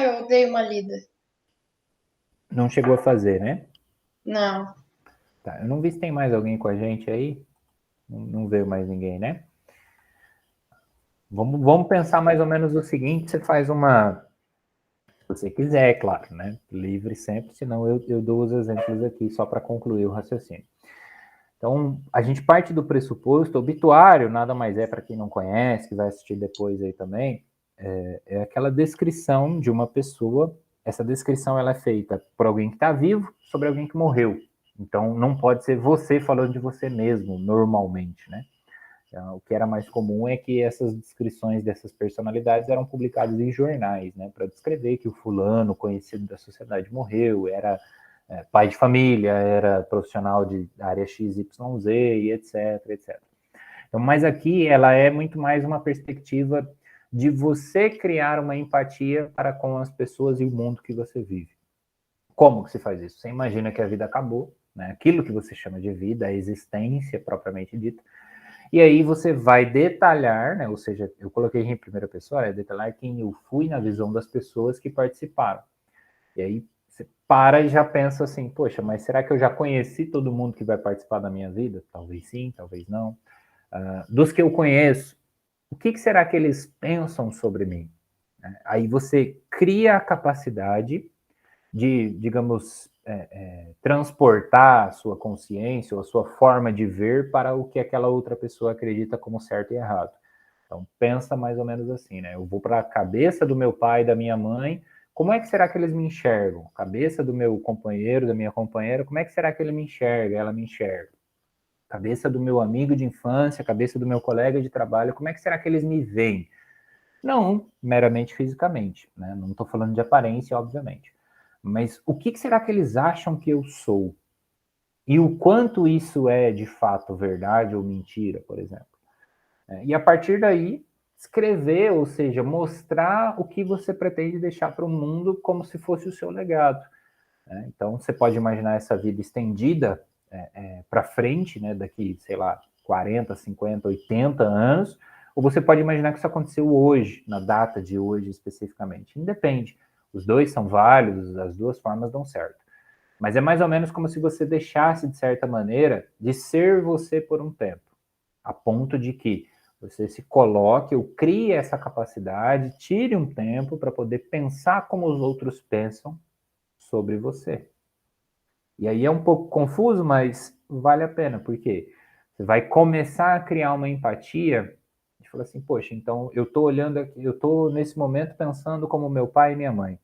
Eu dei uma lida. Não chegou a fazer, né? Não. Tá, eu não vi se tem mais alguém com a gente aí. Não veio mais ninguém, né? Vamos pensar mais ou menos o seguinte: você faz uma. Se você quiser, é claro, né? Livre sempre, senão eu dou os exemplos aqui só para concluir o raciocínio. Então, a gente parte do pressuposto, obituário nada mais é, para quem não conhece, que vai assistir depois aí também, é aquela descrição de uma pessoa. Essa descrição ela é feita por alguém que está vivo sobre alguém que morreu. Então, não pode ser você falando de você mesmo, normalmente, né? Então, o que era mais comum é que essas descrições dessas personalidades eram publicadas em jornais, né? Para descrever que o fulano, conhecido da sociedade, morreu, era pai de família, era profissional de área XYZ, e etc, etc. Então, mas aqui ela é muito mais uma perspectiva de você criar uma empatia para com as pessoas e o mundo que você vive. Como que se faz isso? Você imagina que a vida acabou, né? Aquilo que você chama de vida, a existência propriamente dita, e aí você vai detalhar, né? Ou seja, eu coloquei em primeira pessoa, é detalhar quem eu fui na visão das pessoas que participaram. E aí você para e já pensa assim, poxa, mas será que eu já conheci todo mundo que vai participar da minha vida? Talvez sim, talvez não. Dos que eu conheço, o que será que eles pensam sobre mim? Aí você cria a capacidade de, digamos, transportar a sua consciência ou a sua forma de ver para o que aquela outra pessoa acredita como certo e errado. Então, pensa mais ou menos assim, né? Eu vou para a cabeça do meu pai e da minha mãe, como é que será que eles me enxergam? Cabeça do meu companheiro, da minha companheira, como é que será que ele me enxerga, ela me enxerga? Cabeça do meu amigo de infância, cabeça do meu colega de trabalho, como é que será que eles me veem? Não meramente fisicamente, né? Não estou falando de aparência, obviamente. Mas o que será que eles acham que eu sou? E o quanto isso é de fato verdade ou mentira, por exemplo. E a partir daí, escrever, ou seja, mostrar o que você pretende deixar para o mundo como se fosse o seu legado. Então, você pode imaginar essa vida estendida para frente, né, daqui, sei lá, 40, 50, 80 anos, ou você pode imaginar que isso aconteceu hoje, na data de hoje especificamente. Independe. Os dois são válidos, as duas formas dão certo. Mas é mais ou menos como se você deixasse, de certa maneira, de ser você por um tempo, a ponto de que você se coloque ou crie essa capacidade, tire um tempo para poder pensar como os outros pensam sobre você. E aí é um pouco confuso, mas vale a pena, porque você vai começar a criar uma empatia e falar assim, poxa, então eu estou olhando aqui, eu estou nesse momento pensando como meu pai e minha mãe.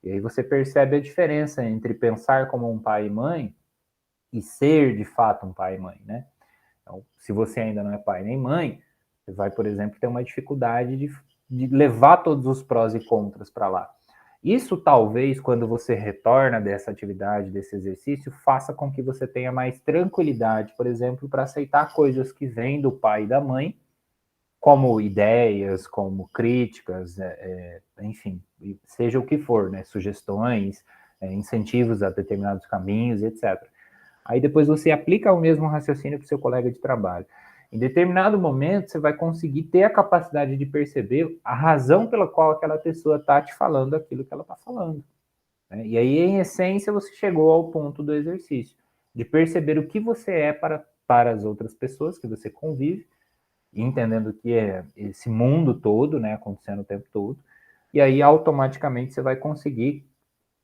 E aí você percebe a diferença entre pensar como um pai e mãe e ser de fato um pai e mãe, né? Então, se você ainda não é pai nem mãe, você vai, por exemplo, ter uma dificuldade de levar todos os prós e contras para lá. Isso talvez, quando você retorna dessa atividade, desse exercício, faça com que você tenha mais tranquilidade, por exemplo, para aceitar coisas que vêm do pai e da mãe, como ideias, como críticas, enfim, seja o que for, né? Sugestões, incentivos a determinados caminhos, etc. Aí depois você aplica o mesmo raciocínio para o seu colega de trabalho. Em determinado momento, você vai conseguir ter a capacidade de perceber a razão pela qual aquela pessoa está te falando aquilo que ela está falando. Né? E aí, em essência, você chegou ao ponto do exercício, de perceber o que você é para as outras pessoas que você convive, entendendo que é esse mundo todo, né, acontecendo o tempo todo, e aí automaticamente você vai conseguir,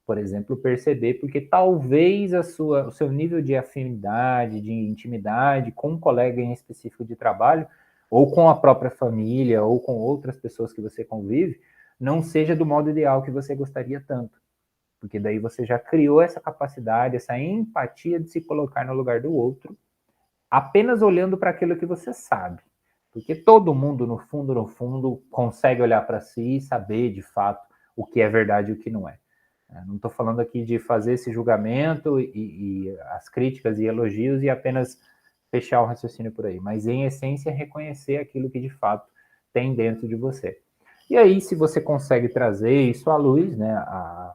por exemplo, perceber, porque talvez o seu nível de afinidade, de intimidade com um colega em específico de trabalho, ou com a própria família, ou com outras pessoas que você convive, não seja do modo ideal que você gostaria tanto. Porque daí você já criou essa capacidade, essa empatia de se colocar no lugar do outro, apenas olhando para aquilo que você sabe. Porque todo mundo, no fundo, consegue olhar para si e saber, de fato, o que é verdade e o que não é. Não estou falando aqui de fazer esse julgamento e as críticas e elogios e apenas fechar o raciocínio por aí, mas em essência reconhecer aquilo que de fato tem dentro de você. E aí, se você consegue trazer isso à luz, né,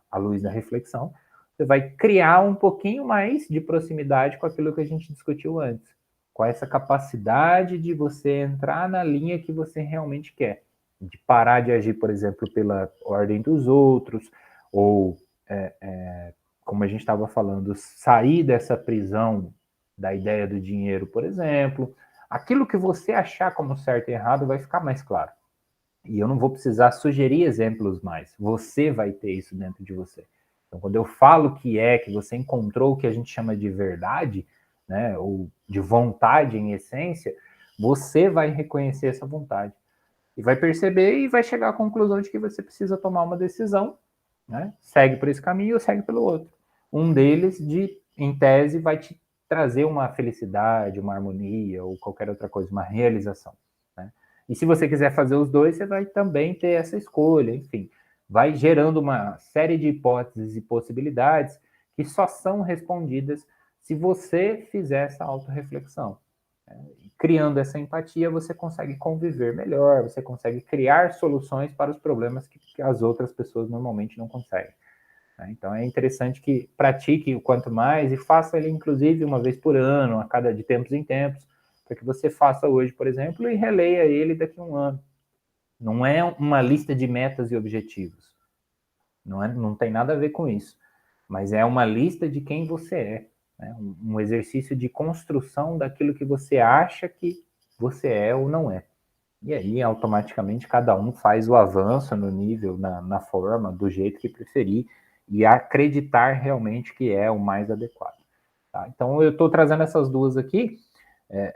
à luz da reflexão, você vai criar um pouquinho mais de proximidade com aquilo que a gente discutiu antes, com essa capacidade de você entrar na linha que você realmente quer, de parar de agir, por exemplo, pela ordem dos outros, ou como a gente estava falando, sair dessa prisão da ideia do dinheiro, por exemplo, aquilo que você achar como certo e errado vai ficar mais claro. E eu não vou precisar sugerir exemplos mais. Você vai ter isso dentro de você. Então, quando eu falo que você encontrou o que a gente chama de verdade, né, ou de vontade em essência, você vai reconhecer essa vontade. E vai perceber e vai chegar à conclusão de que você precisa tomar uma decisão, né? Segue por esse caminho ou segue pelo outro. Um deles, em tese, vai te trazer uma felicidade, uma harmonia ou qualquer outra coisa, uma realização. Né? E se você quiser fazer os dois, você vai também ter essa escolha, enfim. Vai gerando uma série de hipóteses e possibilidades que só são respondidas se você fizer essa autorreflexão. Criando essa empatia, você consegue conviver melhor, você consegue criar soluções para os problemas que as outras pessoas normalmente não conseguem. Então é interessante que pratique o quanto mais e faça ele, inclusive, uma vez por ano, a cada de tempos em tempos, para que você faça hoje, por exemplo, e releia ele daqui a um ano. Não é uma lista de metas e objetivos. Não tem nada a ver com isso. Mas é uma lista de quem você é. Né? Um exercício de construção daquilo que você acha que você é ou não é. E aí, automaticamente, cada um faz o avanço no nível, na forma, do jeito que preferir e acreditar realmente que é o mais adequado. Tá? Então, eu estou trazendo essas duas aqui,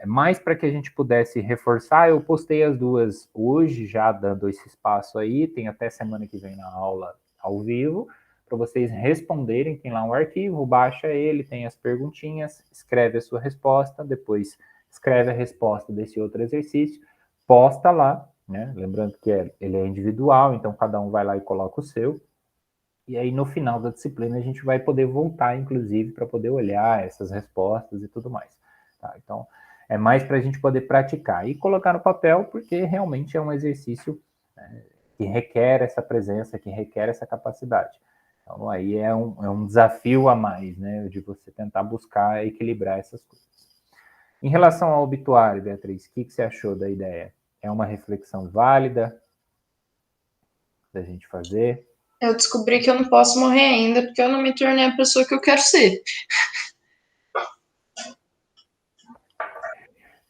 mais para que a gente pudesse reforçar. Eu postei as duas hoje, já dando esse espaço aí, tem até semana que vem na aula ao vivo, para vocês responderem. Tem lá um arquivo, baixa ele, tem as perguntinhas, escreve a sua resposta, depois escreve a resposta desse outro exercício, posta lá, né? Lembrando que ele é individual, então cada um vai lá e coloca o seu. E aí no final da disciplina a gente vai poder voltar, inclusive, para poder olhar essas respostas e tudo mais. Tá? Então é mais para a gente poder praticar e colocar no papel, porque realmente é um exercício que requer essa presença, que requer essa capacidade. Então aí é um desafio a mais, né? De você tentar buscar equilibrar essas coisas. Em relação ao obituário, Beatriz, o que você achou da ideia? É uma reflexão válida da gente fazer? Eu descobri que eu não posso morrer ainda porque eu não me tornei a pessoa que eu quero ser.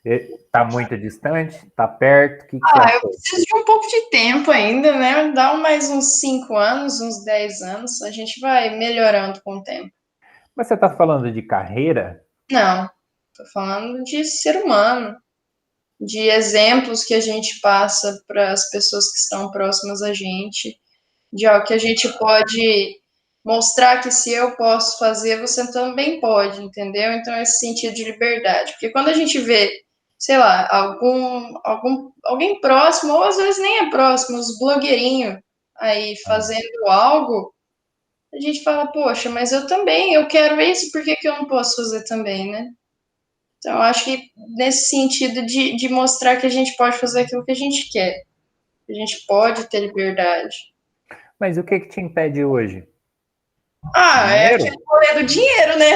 Está muito distante? Está perto? O que você Eu achou? preciso de um pouco de tempo ainda, né? Dá mais uns 5 anos, uns 10 anos, a gente vai melhorando com o tempo. Mas você está falando de carreira? Não, tô falando de ser humano, de exemplos que a gente passa para as pessoas que estão próximas a gente, de algo que a gente pode mostrar que se eu posso fazer, você também pode, entendeu? Então, esse sentido de liberdade. Porque quando a gente vê, sei lá, alguém próximo, ou às vezes nem é próximo, os blogueirinhos aí fazendo algo, a gente fala, poxa, mas eu também, eu quero isso, por que, que eu não posso fazer também, né? Então, eu acho que nesse sentido de mostrar que a gente pode fazer aquilo que a gente quer, que a gente pode ter liberdade. Mas o que te impede hoje? É aquele Dinheiro? rolê do dinheiro, né?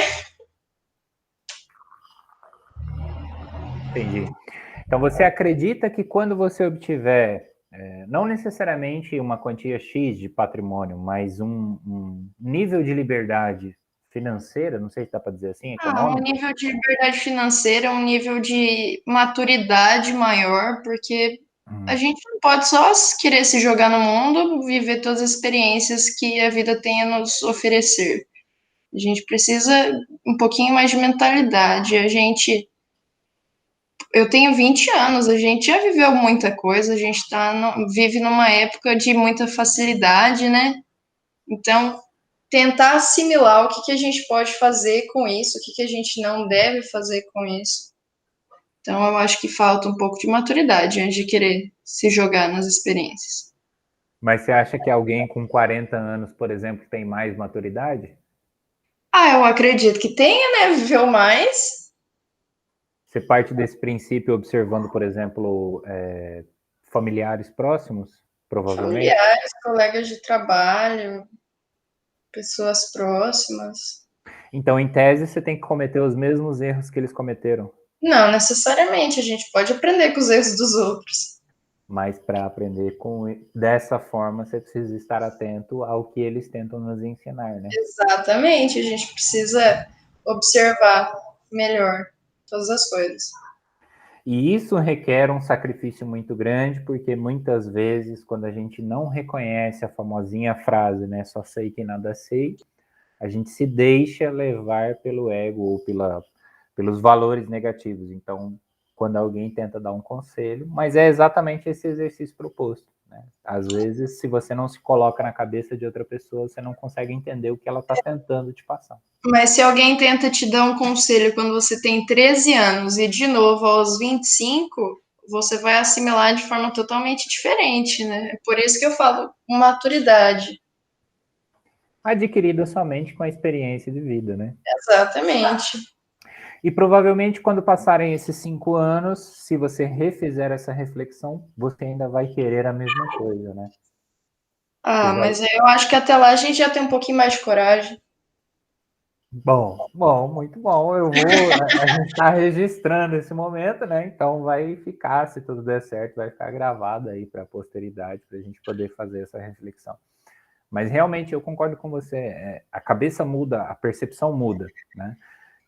Entendi. Então você acredita que quando você obtiver, não necessariamente uma quantia X de patrimônio, mas um nível de liberdade financeira, não sei se dá para dizer assim, Um econômica? nível de liberdade financeira, um nível de maturidade maior, porque a Hum. gente não pode só querer se jogar no mundo, viver todas as experiências que a vida tem a nos oferecer. A gente precisa um pouquinho mais de mentalidade. Eu tenho 20 anos, a gente já viveu muita coisa, a gente vive numa época de muita facilidade, né? Então, tentar assimilar o que a gente pode fazer com isso, o que a gente não deve fazer com isso. Então, eu acho que falta um pouco de maturidade antes de querer se jogar nas experiências. Mas você acha que alguém com 40 anos, por exemplo, tem mais maturidade? Eu acredito que tenha, né? Viveu mais. Você parte desse princípio observando, por exemplo, familiares próximos, provavelmente? Familiares, colegas de trabalho, pessoas próximas. Então, em tese, você tem que cometer os mesmos erros que eles cometeram. Não necessariamente, a gente pode aprender com os erros dos outros. Mas para aprender dessa forma, você precisa estar atento ao que eles tentam nos ensinar, né? Exatamente, a gente precisa observar melhor todas as coisas. E isso requer um sacrifício muito grande, porque muitas vezes, quando a gente não reconhece a famosinha frase, né, só sei que nada sei, a gente se deixa levar pelo ego ou pelos valores negativos. Então, quando alguém tenta dar um conselho, mas é exatamente esse exercício proposto, né? Às vezes, se você não se coloca na cabeça de outra pessoa, você não consegue entender o que ela está tentando te passar. Mas se alguém tenta te dar um conselho quando você tem 13 anos e de novo aos 25, você vai assimilar de forma totalmente diferente, né? É por isso que eu falo maturidade. Adquirida somente com a experiência de vida, né? Exatamente. E provavelmente, quando passarem esses 5 anos, se você refizer essa reflexão, você ainda vai querer a mesma coisa, né? Você Ah, vai. mas eu acho que até lá a gente já tem um pouquinho mais de coragem. Bom, muito bom. Eu vou. A gente está registrando esse momento, né? Então vai ficar, se tudo der certo, vai ficar gravado aí para a posteridade, para a gente poder fazer essa reflexão. Mas realmente eu concordo com você. A cabeça muda, a percepção muda, né?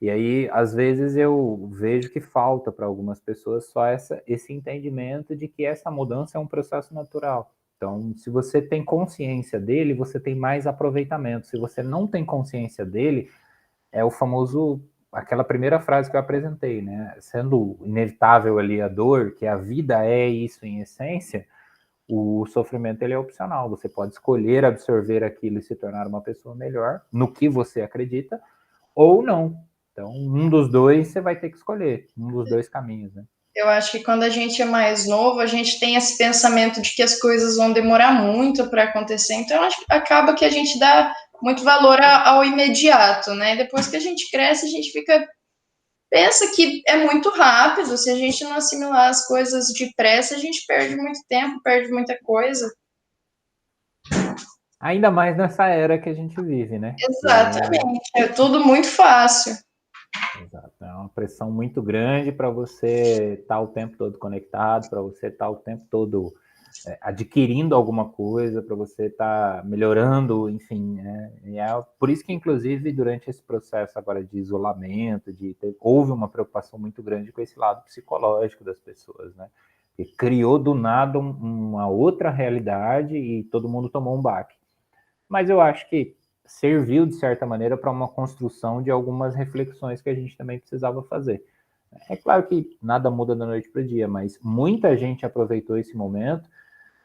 E aí, às vezes, eu vejo que falta para algumas pessoas só esse entendimento de que essa mudança é um processo natural. Então, se você tem consciência dele, você tem mais aproveitamento. Se você não tem consciência dele, é o famoso, aquela primeira frase que eu apresentei, né? Sendo inevitável ali a dor, que a vida é isso em essência, o sofrimento ele é opcional. Você pode escolher absorver aquilo e se tornar uma pessoa melhor no que você acredita, ou não. Então, um dos dois você vai ter que escolher, um dos dois caminhos, né? Eu acho que quando a gente é mais novo, a gente tem esse pensamento de que as coisas vão demorar muito para acontecer, então acho que acaba que a gente dá muito valor ao imediato, né? Depois que a gente cresce, a gente fica pensa que é muito rápido, se a gente não assimilar as coisas depressa, a gente perde muito tempo, perde muita coisa. Ainda mais nessa era que a gente vive, né? Exatamente, é tudo muito fácil. Exato. É uma pressão muito grande para você estar o tempo todo conectado, para você estar o tempo todo adquirindo alguma coisa, para você estar melhorando, enfim. Né? E é por isso que, inclusive, durante esse processo agora de isolamento, houve uma preocupação muito grande com esse lado psicológico das pessoas, né? Que criou do nada uma outra realidade e todo mundo tomou um baque. Mas eu acho que serviu, de certa maneira, para uma construção de algumas reflexões que a gente também precisava fazer. É claro que nada muda da noite para o dia, mas muita gente aproveitou esse momento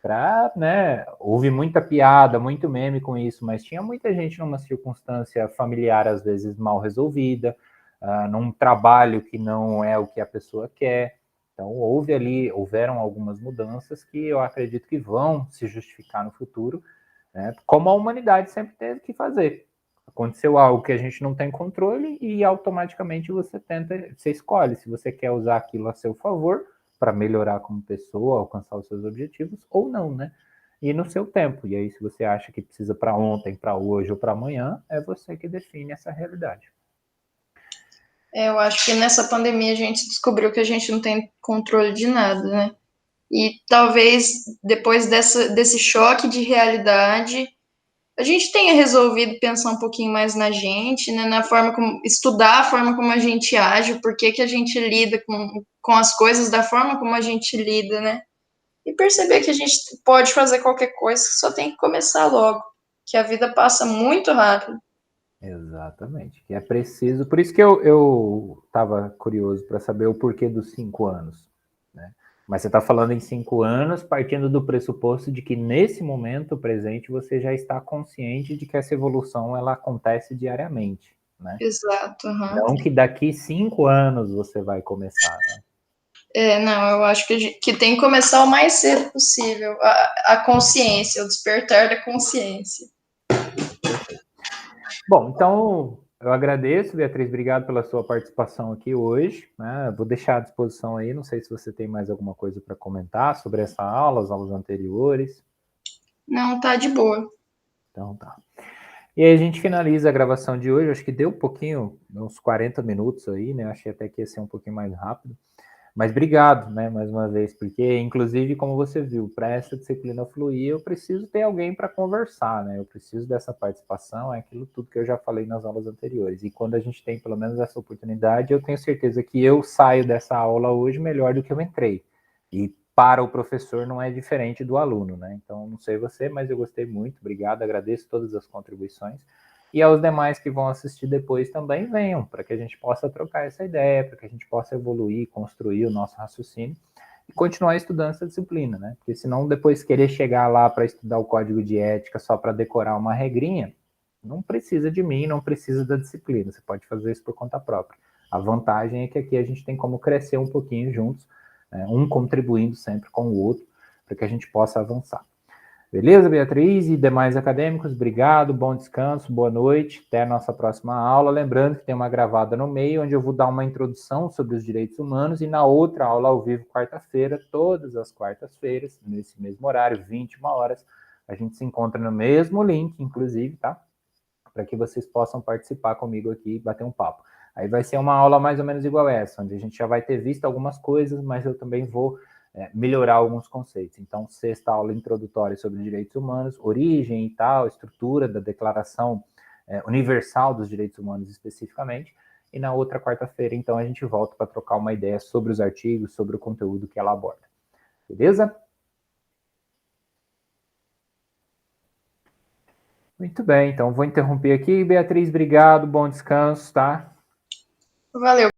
para, né, houve muita piada, muito meme com isso, mas tinha muita gente numa circunstância familiar, às vezes, mal resolvida, num trabalho que não é o que a pessoa quer. Então, houveram algumas mudanças que eu acredito que vão se justificar no futuro, né? Como a humanidade sempre teve que fazer. Aconteceu algo que a gente não tem controle e automaticamente você escolhe se você quer usar aquilo a seu favor para melhorar como pessoa, alcançar os seus objetivos ou não, né? E no seu tempo. E aí, se você acha que precisa para ontem, para hoje ou para amanhã, é você que define essa realidade. Eu acho que nessa pandemia a gente descobriu que a gente não tem controle de nada, né? E talvez depois desse choque de realidade, a gente tenha resolvido pensar um pouquinho mais na gente, né? Na forma como estudar a forma como a gente age, por que, que a gente lida com as coisas da forma como a gente lida, né? E perceber que a gente pode fazer qualquer coisa, só tem que começar logo, que a vida passa muito rápido. Exatamente. Que é preciso. Por isso que eu estava curioso para saber o porquê dos 5 anos. Né? Mas você está falando em 5 anos, partindo do pressuposto de que nesse momento presente você já está consciente de que essa evolução ela acontece diariamente. Né? Exato. Uhum. Não que daqui 5 anos você vai começar. Né? Não, eu acho que tem que começar o mais cedo possível. A consciência, o despertar da consciência. Perfeito. Bom, então eu agradeço, Beatriz, obrigado pela sua participação aqui hoje. Né? Vou deixar à disposição aí, não sei se você tem mais alguma coisa para comentar sobre essa aula, as aulas anteriores. Não, tá de boa. Então tá. E aí a gente finaliza a gravação de hoje, acho que deu um pouquinho, uns 40 minutos aí, né? Achei até que ia ser um pouquinho mais rápido. Mas obrigado, né, mais uma vez, porque, inclusive, como você viu, para essa disciplina fluir, eu preciso ter alguém para conversar, né? Eu preciso dessa participação, é aquilo tudo que eu já falei nas aulas anteriores. E quando a gente tem, pelo menos, essa oportunidade, eu tenho certeza que eu saio dessa aula hoje melhor do que eu entrei. E para o professor não é diferente do aluno, né? Então, não sei você, mas eu gostei muito, obrigado, agradeço todas as contribuições. E aos demais que vão assistir depois também venham, para que a gente possa trocar essa ideia, para que a gente possa evoluir, construir o nosso raciocínio e continuar estudando essa disciplina, né? Porque senão depois querer chegar lá para estudar o código de ética só para decorar uma regrinha, não precisa de mim, não precisa da disciplina, você pode fazer isso por conta própria. A vantagem é que aqui a gente tem como crescer um pouquinho juntos, né? Um contribuindo sempre com o outro, para que a gente possa avançar. Beleza, Beatriz e demais acadêmicos? Obrigado, bom descanso, boa noite, até a nossa próxima aula. Lembrando que tem uma gravada no meio, onde eu vou dar uma introdução sobre os direitos humanos, e na outra aula ao vivo, quarta-feira, todas as quartas-feiras, nesse mesmo horário, 21 horas, a gente se encontra no mesmo link, inclusive, tá? Para que vocês possam participar comigo aqui e bater um papo. Aí vai ser uma aula mais ou menos igual essa, onde a gente já vai ter visto algumas coisas, mas eu também vou melhorar alguns conceitos. Então, sexta aula introdutória sobre direitos humanos, origem e tal, estrutura da Declaração Universal dos Direitos Humanos especificamente, e na outra quarta-feira, então, a gente volta para trocar uma ideia sobre os artigos, sobre o conteúdo que ela aborda. Beleza? Muito bem, então vou interromper aqui. Beatriz, obrigado, bom descanso, tá? Valeu.